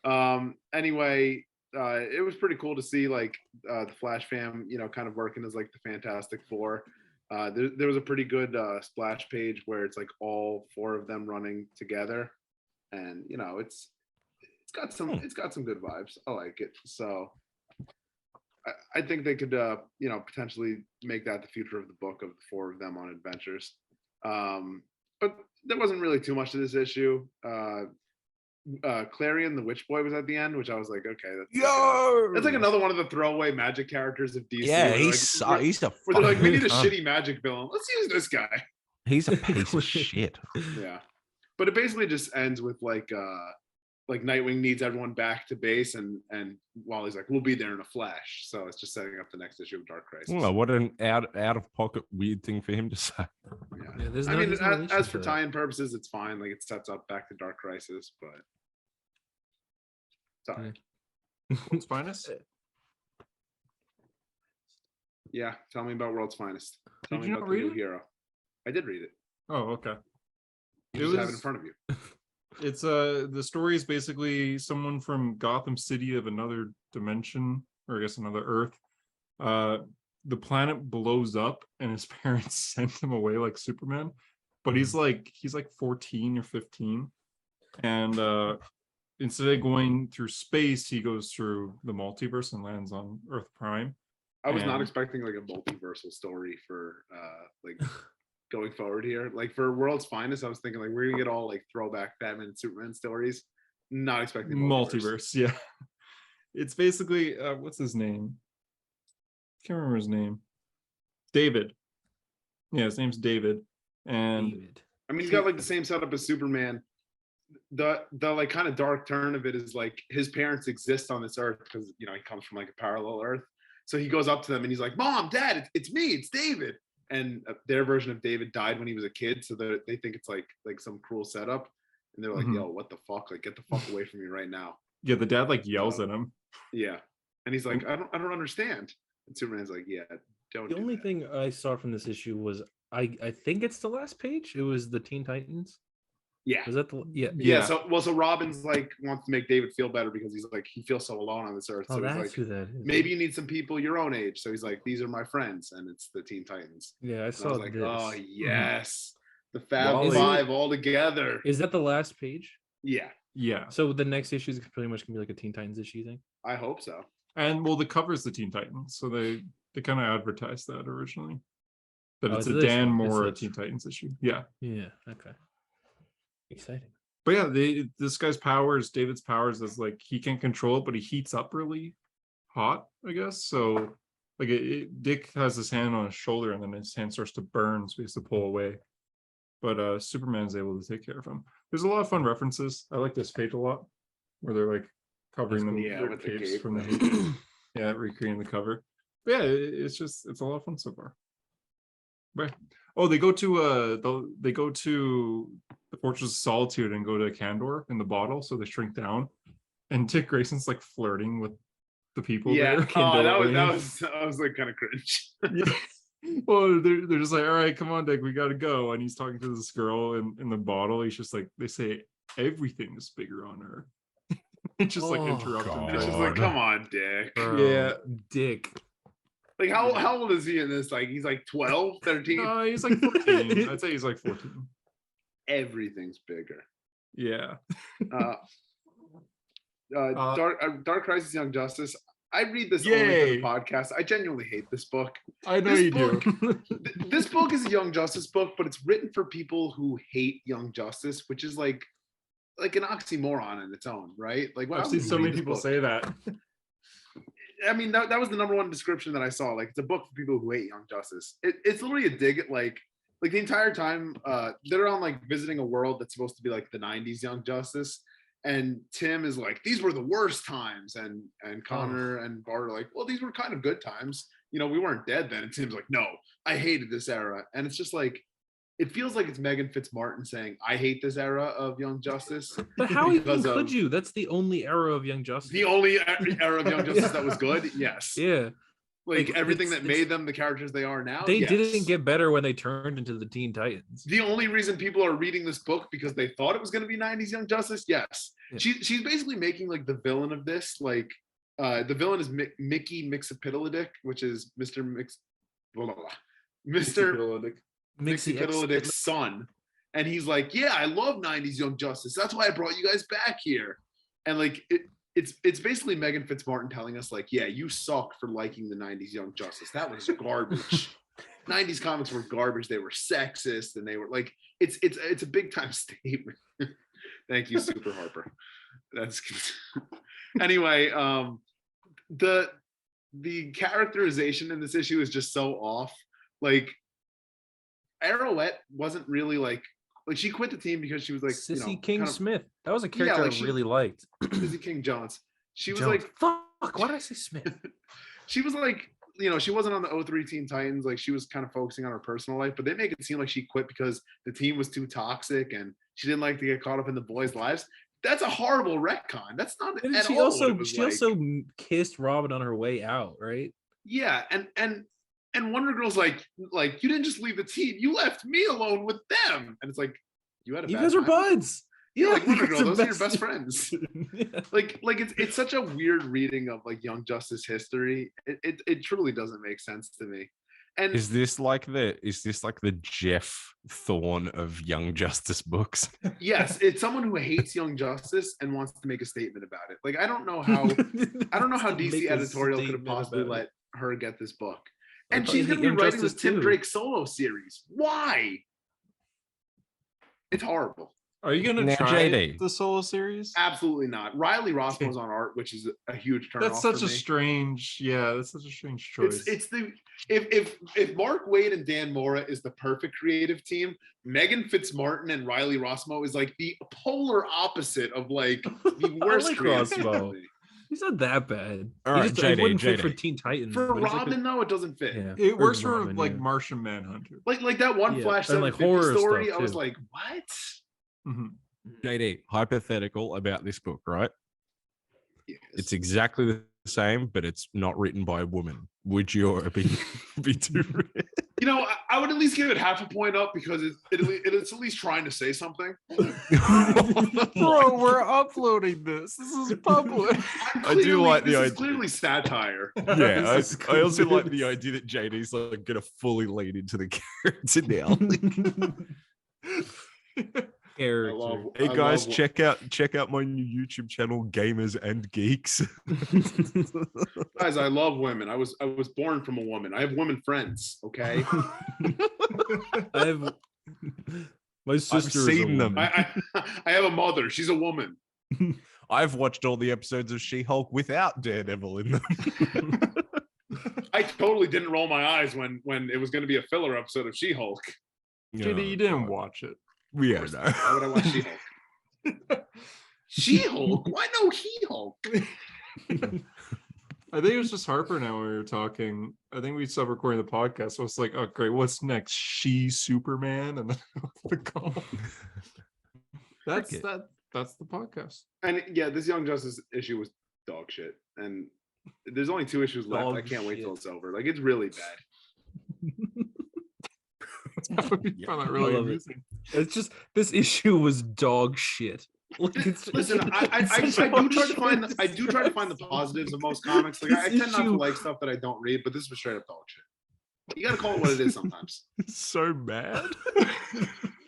weird. Anyway, it was pretty cool to see like the Flash fam, kind of working as like the Fantastic Four. There was a pretty good splash page where it's like all four of them running together, and it's got some good vibes. I like it. So I think they could potentially make that the future of the book, of the four of them on adventures. But there wasn't really too much to this issue. Clarion the Witch Boy was at the end, which I was like, okay, that's like another one of the throwaway magic characters of DC. Yeah, he's a where they're like, we need a shitty magic villain. Let's use this guy. He's a piece of shit. Yeah, but it basically just ends with like Nightwing needs everyone back to base, and Wally's like, we'll be there in a flash. So it's just setting up the next issue of Dark Crisis. Well, what an out of pocket weird thing for him to say. Yeah, as for tie-in purposes, it's fine. Like it sets up back to Dark Crisis, but sorry. World's Finest. Yeah, tell me about World's Finest. Tell Did me you about not the read new it? hero. I did read it. Oh, okay. You just have it in front of you. It's the story is basically someone from Gotham City of another dimension, or I guess another Earth. The planet blows up and his parents send him away like Superman, but he's like 14 or 15, and instead of going through space, he goes through the multiverse and lands on Earth Prime. I was not expecting like a multiversal story for like going forward here. Like for World's Finest, I was thinking like we're gonna get all like throwback Batman and Superman stories. Not expecting multiverse. Yeah, it's basically what's his name? Can't remember his name. David. Yeah, his name's David. And David. I mean, he's got like the same setup as Superman. The like kind of dark turn of it is like his parents exist on this Earth because he comes from like a parallel Earth. So he goes up to them and he's like, "Mom, Dad, it's me, it's David." And their version of David died when he was a kid, so they think it's like some cruel setup, and they're like, "Yo, what the fuck? Like, get the fuck away from me right now!" Yeah, the dad like yells at him. Yeah, and he's like, "I don't understand." And Superman's like, "Yeah, don't." The only thing I saw from this issue was I think it's the last page. It was the Teen Titans. Yeah. Was that the yeah? So Robin's like wants to make David feel better because he's like he feels so alone on this Earth. So that's he's like, who that is. Maybe you need some people your own age. So he's like, these are my friends, and it's the Teen Titans. Yeah, I saw. I was like, this. oh yes, the Fab Five all together. Is that the last page? Yeah. Yeah. So the next issue is pretty much gonna be like a Teen Titans issue, you think? I hope so. And well, the cover's the Teen Titans, so they kind of advertised that originally. But it's a this Dan one. Moore It's Teen Titans issue. Yeah. Yeah. Okay. Exciting. But yeah, this guy's powers, David's powers, is like he can't control it, but he heats up really hot, I guess. So like Dick has his hand on his shoulder and then his hand starts to burn, so he has to pull away. But Superman's able to take care of him. There's a lot of fun references. I like this page a lot, where they're like covering them with the capes from the Hague. Yeah, recreating the cover. But yeah, it's a lot of fun so far. Right. Oh, they go to the Fortress of Solitude and go to Kandor in the bottle, so they shrink down. And Dick Grayson's like flirting with the people there. That was like kind of cringe. Yeah. Well, they're just like, all right, come on, Dick, we gotta go. And he's talking to this girl in the bottle. He's just like, they say everything is bigger on her. It's just like interrupting. It's just like, come on, Dick. Yeah, Dick. Like how old is he in this? Like he's like 12, 13? No, he's like 14. I'd say he's like 14. Everything's bigger. Yeah. Dark Crisis Young Justice. I read this only for the podcast. I genuinely hate this book. I know you do. This book is a Young Justice book, but it's written for people who hate Young Justice, which is like an oxymoron in its own, right? Like I've seen so many people say that. I mean, that was the number one description that I saw. Like, it's a book for people who hate Young Justice. It's literally a dig at like the entire time they're on like visiting a world that's supposed to be like the 90s Young Justice. And Tim is like, these were the worst times. And Connor and Bart are like, well, these were kind of good times. You know, we weren't dead then. And Tim's like, no, I hated this era. And it's just like, it feels like it's Megan Fitzmartin saying, I hate this era of Young Justice. But how even could you? That's the only era of Young Justice. The only era of Young Justice that was good? Yes. Yeah. Like everything that made them the characters they are now. They didn't get better when they turned into the Teen Titans. The only reason people are reading this book because they thought it was going to be 90s Young Justice. Yes. Yeah. She's basically making like the villain of this. Like the villain is Mickey Mixapitilidick, which is Mr. Mixapitilidick's son. And he's like, yeah, I love 90s Young Justice. That's why I brought you guys back here. And like it's basically Megan Fitzmartin telling us like, yeah, you suck for liking the 90s Young Justice. That was garbage. 90s comics were garbage. They were sexist and they were like, it's a big time statement. Thank you, Super Harper. That's anyway. The characterization in this issue is just so off. Like Arrowette wasn't really like she quit the team because she was like Sissy King Smith. That was a character I really liked. Sissy King Jones. She was like, fuck. Why did I say Smith? She was like, she wasn't on the 03 Teen Titans. Like she was kind of focusing on her personal life, but they make it seem like she quit because the team was too toxic and she didn't like to get caught up in the boys' lives. That's a horrible retcon. That's not and at she all also also kissed Robin on her way out, right? Yeah, and Wonder Girl's like you didn't just leave the team, you left me alone with them. And it's like, you guys are buds. Yeah, like Wonder Girl, those are your best friends. Yeah. Like it's such a weird reading of like Young Justice history. It truly doesn't make sense to me. And is this like the Jeff Thorne of Young Justice books? Yes, it's someone who hates Young Justice and wants to make a statement about it. Like I don't know how DC editorial could have possibly let her get this book. And she's going to be writing this Tim Drake solo series. Why? It's horrible. Are you going to try the solo series? Absolutely not. Riley Rossmo's on art, which is a huge turn. That's such a strange choice. It's the if Mark Waid and Dan Mora is the perfect creative team, Megan Fitzmartin and Riley Rossmo is like the polar opposite of like the worst Rossmo. He's not that bad. All right, JD, wouldn't fit for Teen Titans. For Robin, though, it doesn't fit. Yeah. It works for like Martian Manhunter. Like that one Flash 750 horror story. I was too. like, what? Mm-hmm. JD, hypothetical about this book, right? Yes. It's exactly the same, but it's not written by a woman. Would you be too red? I would at least give it half a point up because it's at least trying to say something. Bro, we're uploading this. This is public. I do like the idea. This is clearly satire. Yeah, I also like the idea that JD's like going to fully lean into the character now. Hey guys, check out my new YouTube channel, Gamers and Geeks. Guys, I love women. I was born from a woman. I have women friends. Okay. My sister. I've seen them. I have a mother. She's a woman. I've watched all the episodes of She-Hulk without Daredevil in them. I totally didn't roll my eyes when it was going to be a filler episode of She-Hulk. JD, you didn't watch it. Yeah, no. Why would I watch She-Hulk? She-Hulk? Why no He-Hulk? I think it was just Harper now when we were talking. I think we stopped recording the podcast. So it's like, oh great, what's next? She Superman, and then the call. That's the podcast. And yeah, this Young Justice issue was dog shit. And there's only 2 issues left. I can't wait till it's over. Like, it's really bad. I found that really amusing. It's just, this issue was dog shit. Like, Listen, I do try to find the positives of most comics. Like, I tend not to like stuff that I don't read, but this was straight up dog shit. You gotta call it what it is sometimes. It's so bad.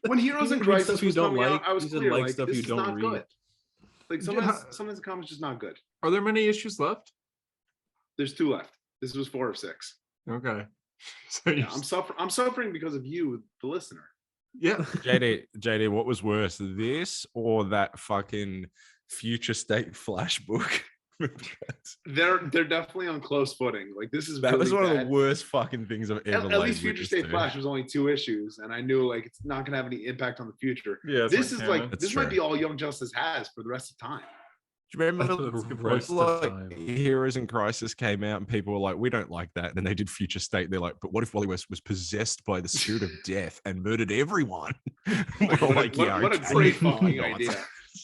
When Heroes in Crisis was coming out, I was clear, like like, stuff this you is don't not read. good. Like, sometimes the comics just not good. Are there many issues left? There's 2 left. This was 4 of 6. Okay. So yeah, I'm suffering because of you, the listener. Yeah. JD, what was worse, this or that fucking Future State Flash book? They're definitely on close footing. Like, this is that really was one bad. of the worst fucking things I've ever. At least Future State Flash was only 2 issues, and I knew like it's not gonna have any impact on the future. Yeah, this is like That's this true. might be all Young Justice has for the rest of time. Do you remember The rest of time. Heroes in Crisis came out and people were like, we don't like that. And then they did Future State. They're like, but what if Wally West was possessed by the spirit of death and murdered everyone? We're all like, yeah, what a okay. great fucking idea.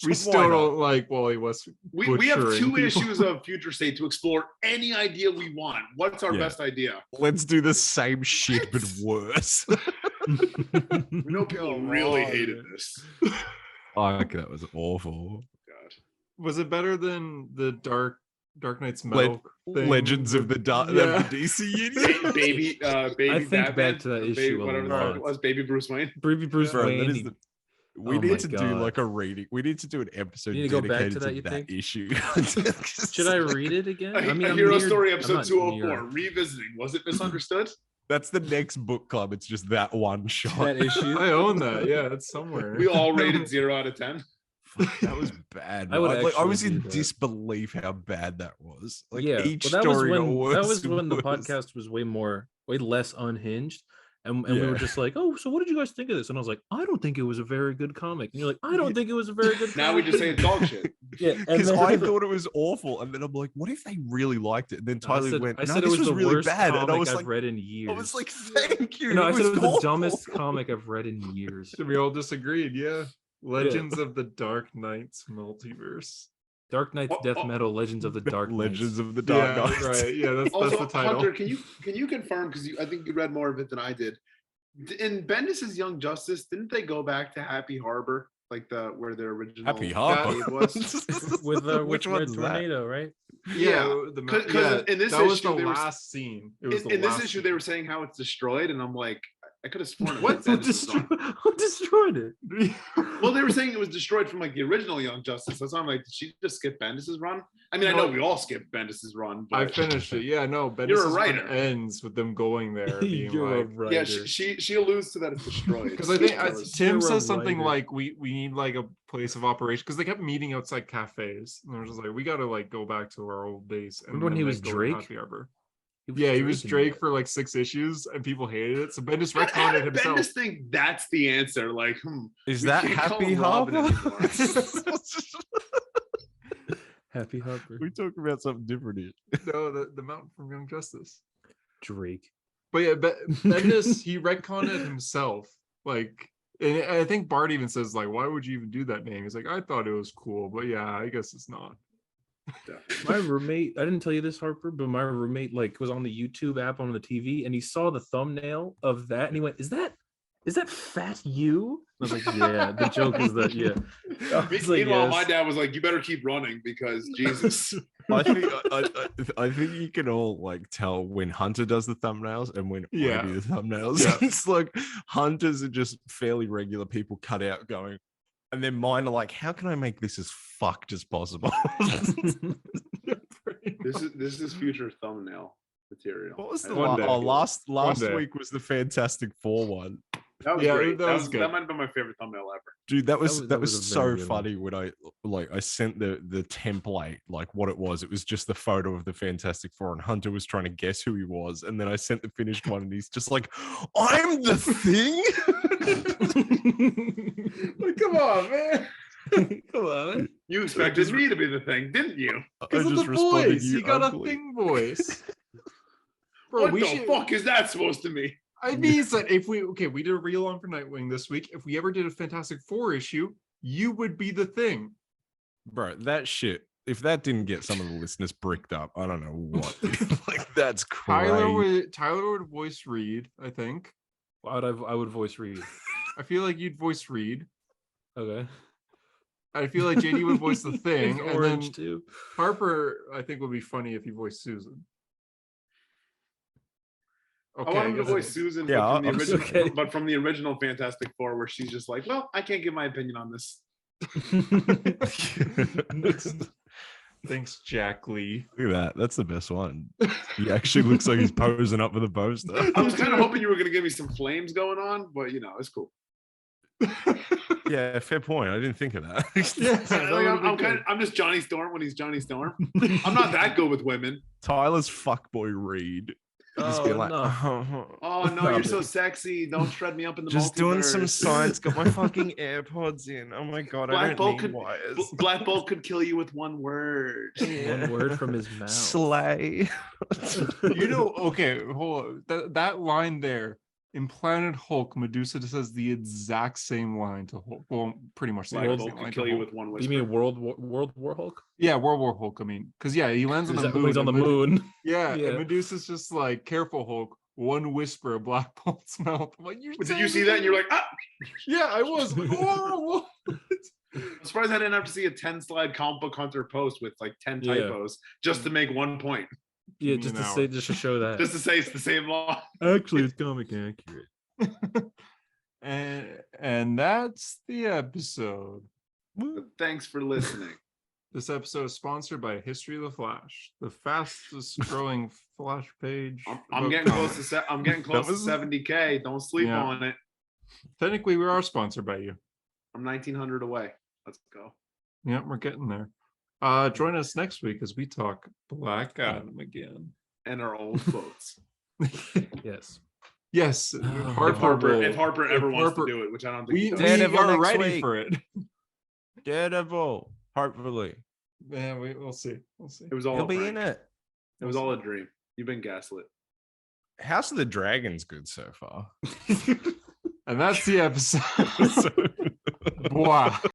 We still don't like Wally West. We have 2 butchering people. issues of Future State to explore any idea we want. What's our best idea? Let's do the same shit, but worse. We know people really hated this. Oh, that was awful. God. Was it better than the Dark Knight's Metal thing? Legends of the DC Universe. baby I think Batman, back to that issue whatever the fuck it was, Baby Bruce Wayne. Baby Bruce Bro, Wayne. We need to do like a reading. We need to do an episode You need to go back dedicated to that, you that think? issue. Should I read it again? A I'm Hero near- Story I'm episode not 204. near Revisiting. Was it misunderstood? That's the next book club. It's just that one shot. that issue. I own that. Yeah, it's somewhere. We all rated 0 out of 10. Fuck, that was bad. I would I was actually in do that. disbelief how bad that was. Like yeah, each well, story got that was worse when and the worse. podcast was way less unhinged, and we were just like, oh, so what did you guys think of this? And I was like, I don't think it was a very good comic. And you're like, I don't think it was a very good. Now comic. we just say it's dog shit. Yeah, Because I thought it was awful, and then I'm like, what if they really liked it? And then Tyler went, I no, said this it was the really worst bad, comic and I was I've like, read in years. I was like, thank you. No, I said it was the awful. dumbest comic I've read in years. We all disagreed. Yeah. Legends of the Dark Knight's Multiverse. Dark Knight's Death Metal, Legends of the Dark Legends Knights. of the Dark Yeah, Knights. right. Yeah, that's Also, the title. Hunter, can you confirm, because I think you read more of it than I did. In Bendis's Young Justice, didn't they go back to Happy Harbor, like where their original Happy Harper. cave was? with Which Red one's that? Tornado, right? Yeah, because in this that was issue, the last scene. It was in the this last issue, they were saying how it's destroyed, and I'm like, I could have sworn. What destroyed it? Well, they were saying it was destroyed from like the original Young Justice. That's why I'm like, did she just skip Bendis's run? I mean, I know we all skipped Bendis's run, but I finished it. Yeah, no, but You're a writer. ends with them going there. Being You're like, a writer. yeah, she alludes to that it's destroyed. because I think Tim You're a says something writer. like we need like a place of operation, because they kept meeting outside cafes, and they're just like, we got to like go back to our old base. And Remember when then, he like, was go to Drake? Happy Harbor. He He was in Drake that. for like 6 issues, and people hated it. So Bendis How retconned it did himself. Bendis think that's the answer? Like, Is we that can't call Happy him Robin Harper? anymore. Happy Harper. We talk about something different here. No, the mountain from Young Justice. Drake. But yeah, Bendis, he retconned it himself. Like, and I think Bart even says, like, why would you even do that name? He's like, I thought it was cool, but yeah, I guess it's not. My roommate, I didn't tell you this, Harper, but my roommate like was on the YouTube app on the TV, and he saw the thumbnail of that, and he went, "Is that Fat You?" I was like, "Yeah." The joke is that, yeah. I was like, Meanwhile, yes. my dad was like, "You better keep running because Jesus." I think you can all like tell when Hunter does the thumbnails and when I do the thumbnails. Yeah. It's like Hunters are just fairly regular people cut out going, and then mine are like, how can I make this as fucked as possible? This is future thumbnail material. What was the One day. last One day. week was the Fantastic Four one. That was Yeah, great. that was good. That might have been my favorite thumbnail ever. Dude, that was a so very good funny when I sent the template, like what it was. It was just the photo of the Fantastic Four, and Hunter was trying to guess who he was, and then I sent the finished one, and he's just like, "I'm the Thing." Like, come on, man. Come on. You expected me to be the Thing, didn't you? Because of the voice. You got a Thing voice. Bro, What the fuck is that supposed to mean? I mean, that if we did a reel on for Nightwing this week. If we ever did a Fantastic Four issue, you would be the Thing. Bro, that shit. If that didn't get some of the listeners bricked up, I don't know what. Like, that's crazy. Tyler would voice Reed, I think. I would voice Reed. I feel like you'd voice Reed. Okay. I feel like JD would voice the Thing. He's and orange then too. Harper, I think, would be funny if he voiced Susan. Okay, I want him to voice Susan, Yeah, but from the original Fantastic Four, where she's just like, "Well, I can't give my opinion on this." Thanks, Jack Lee. Look at that. That's the best one. He actually looks like he's posing up for the poster. I was kind of hoping you were going to give me some flames going on, but it's cool. Yeah, fair point. I didn't think of that. I'm just Johnny Storm when he's Johnny Storm. I'm not that good with women. Tyler's fuckboy Reed. Just be like, no. Oh no, you're so sexy. Don't shred me up in the just multiverse. doing some science. Got my fucking AirPods in. Oh my god, I don't need wires. Black Bolt could kill you with one word. One word from his mouth. Slay. Okay, hold on. That line there in Planet Hulk, Medusa says the exact same line to Hulk. Well, pretty much the Black same Bolt line could to kill you Hulk. with one Do you whisper. mean World War Hulk? Yeah, World War Hulk. I mean, because he lands on the moon. He's on the moon. Yeah, Yeah. and Medusa's just like, "Careful, Hulk." One whisper of Black Bolt's mouth. I'm like, But did you see that? And you're like, ah. Yeah, I was. Whoa. I'm surprised I didn't have to see a 10-slide comic book hunter post with like 10 typos just to make one point. Yeah, just to show that. Just to say it's the same line. Actually, it's comic accurate. And that's the episode. Thanks for listening. This episode is sponsored by History of the Flash, the fastest growing Flash page. I'm getting close to 70K. Don't sleep on it. Technically, we are sponsored by you. I'm 1900 away. Let's go. Yeah, we're getting there. Join us next week as we talk Black Adam again. And our old folks. Yes. Yes. If Harper ever wants to do it, which I don't think he does. We are ready for it. Daredevil. Hopefully. Yeah, we'll see. We'll see. It was all He'll be in it. It was all a dream. You've been gaslit. House of the Dragon's good so far. And that's the episode. Wow.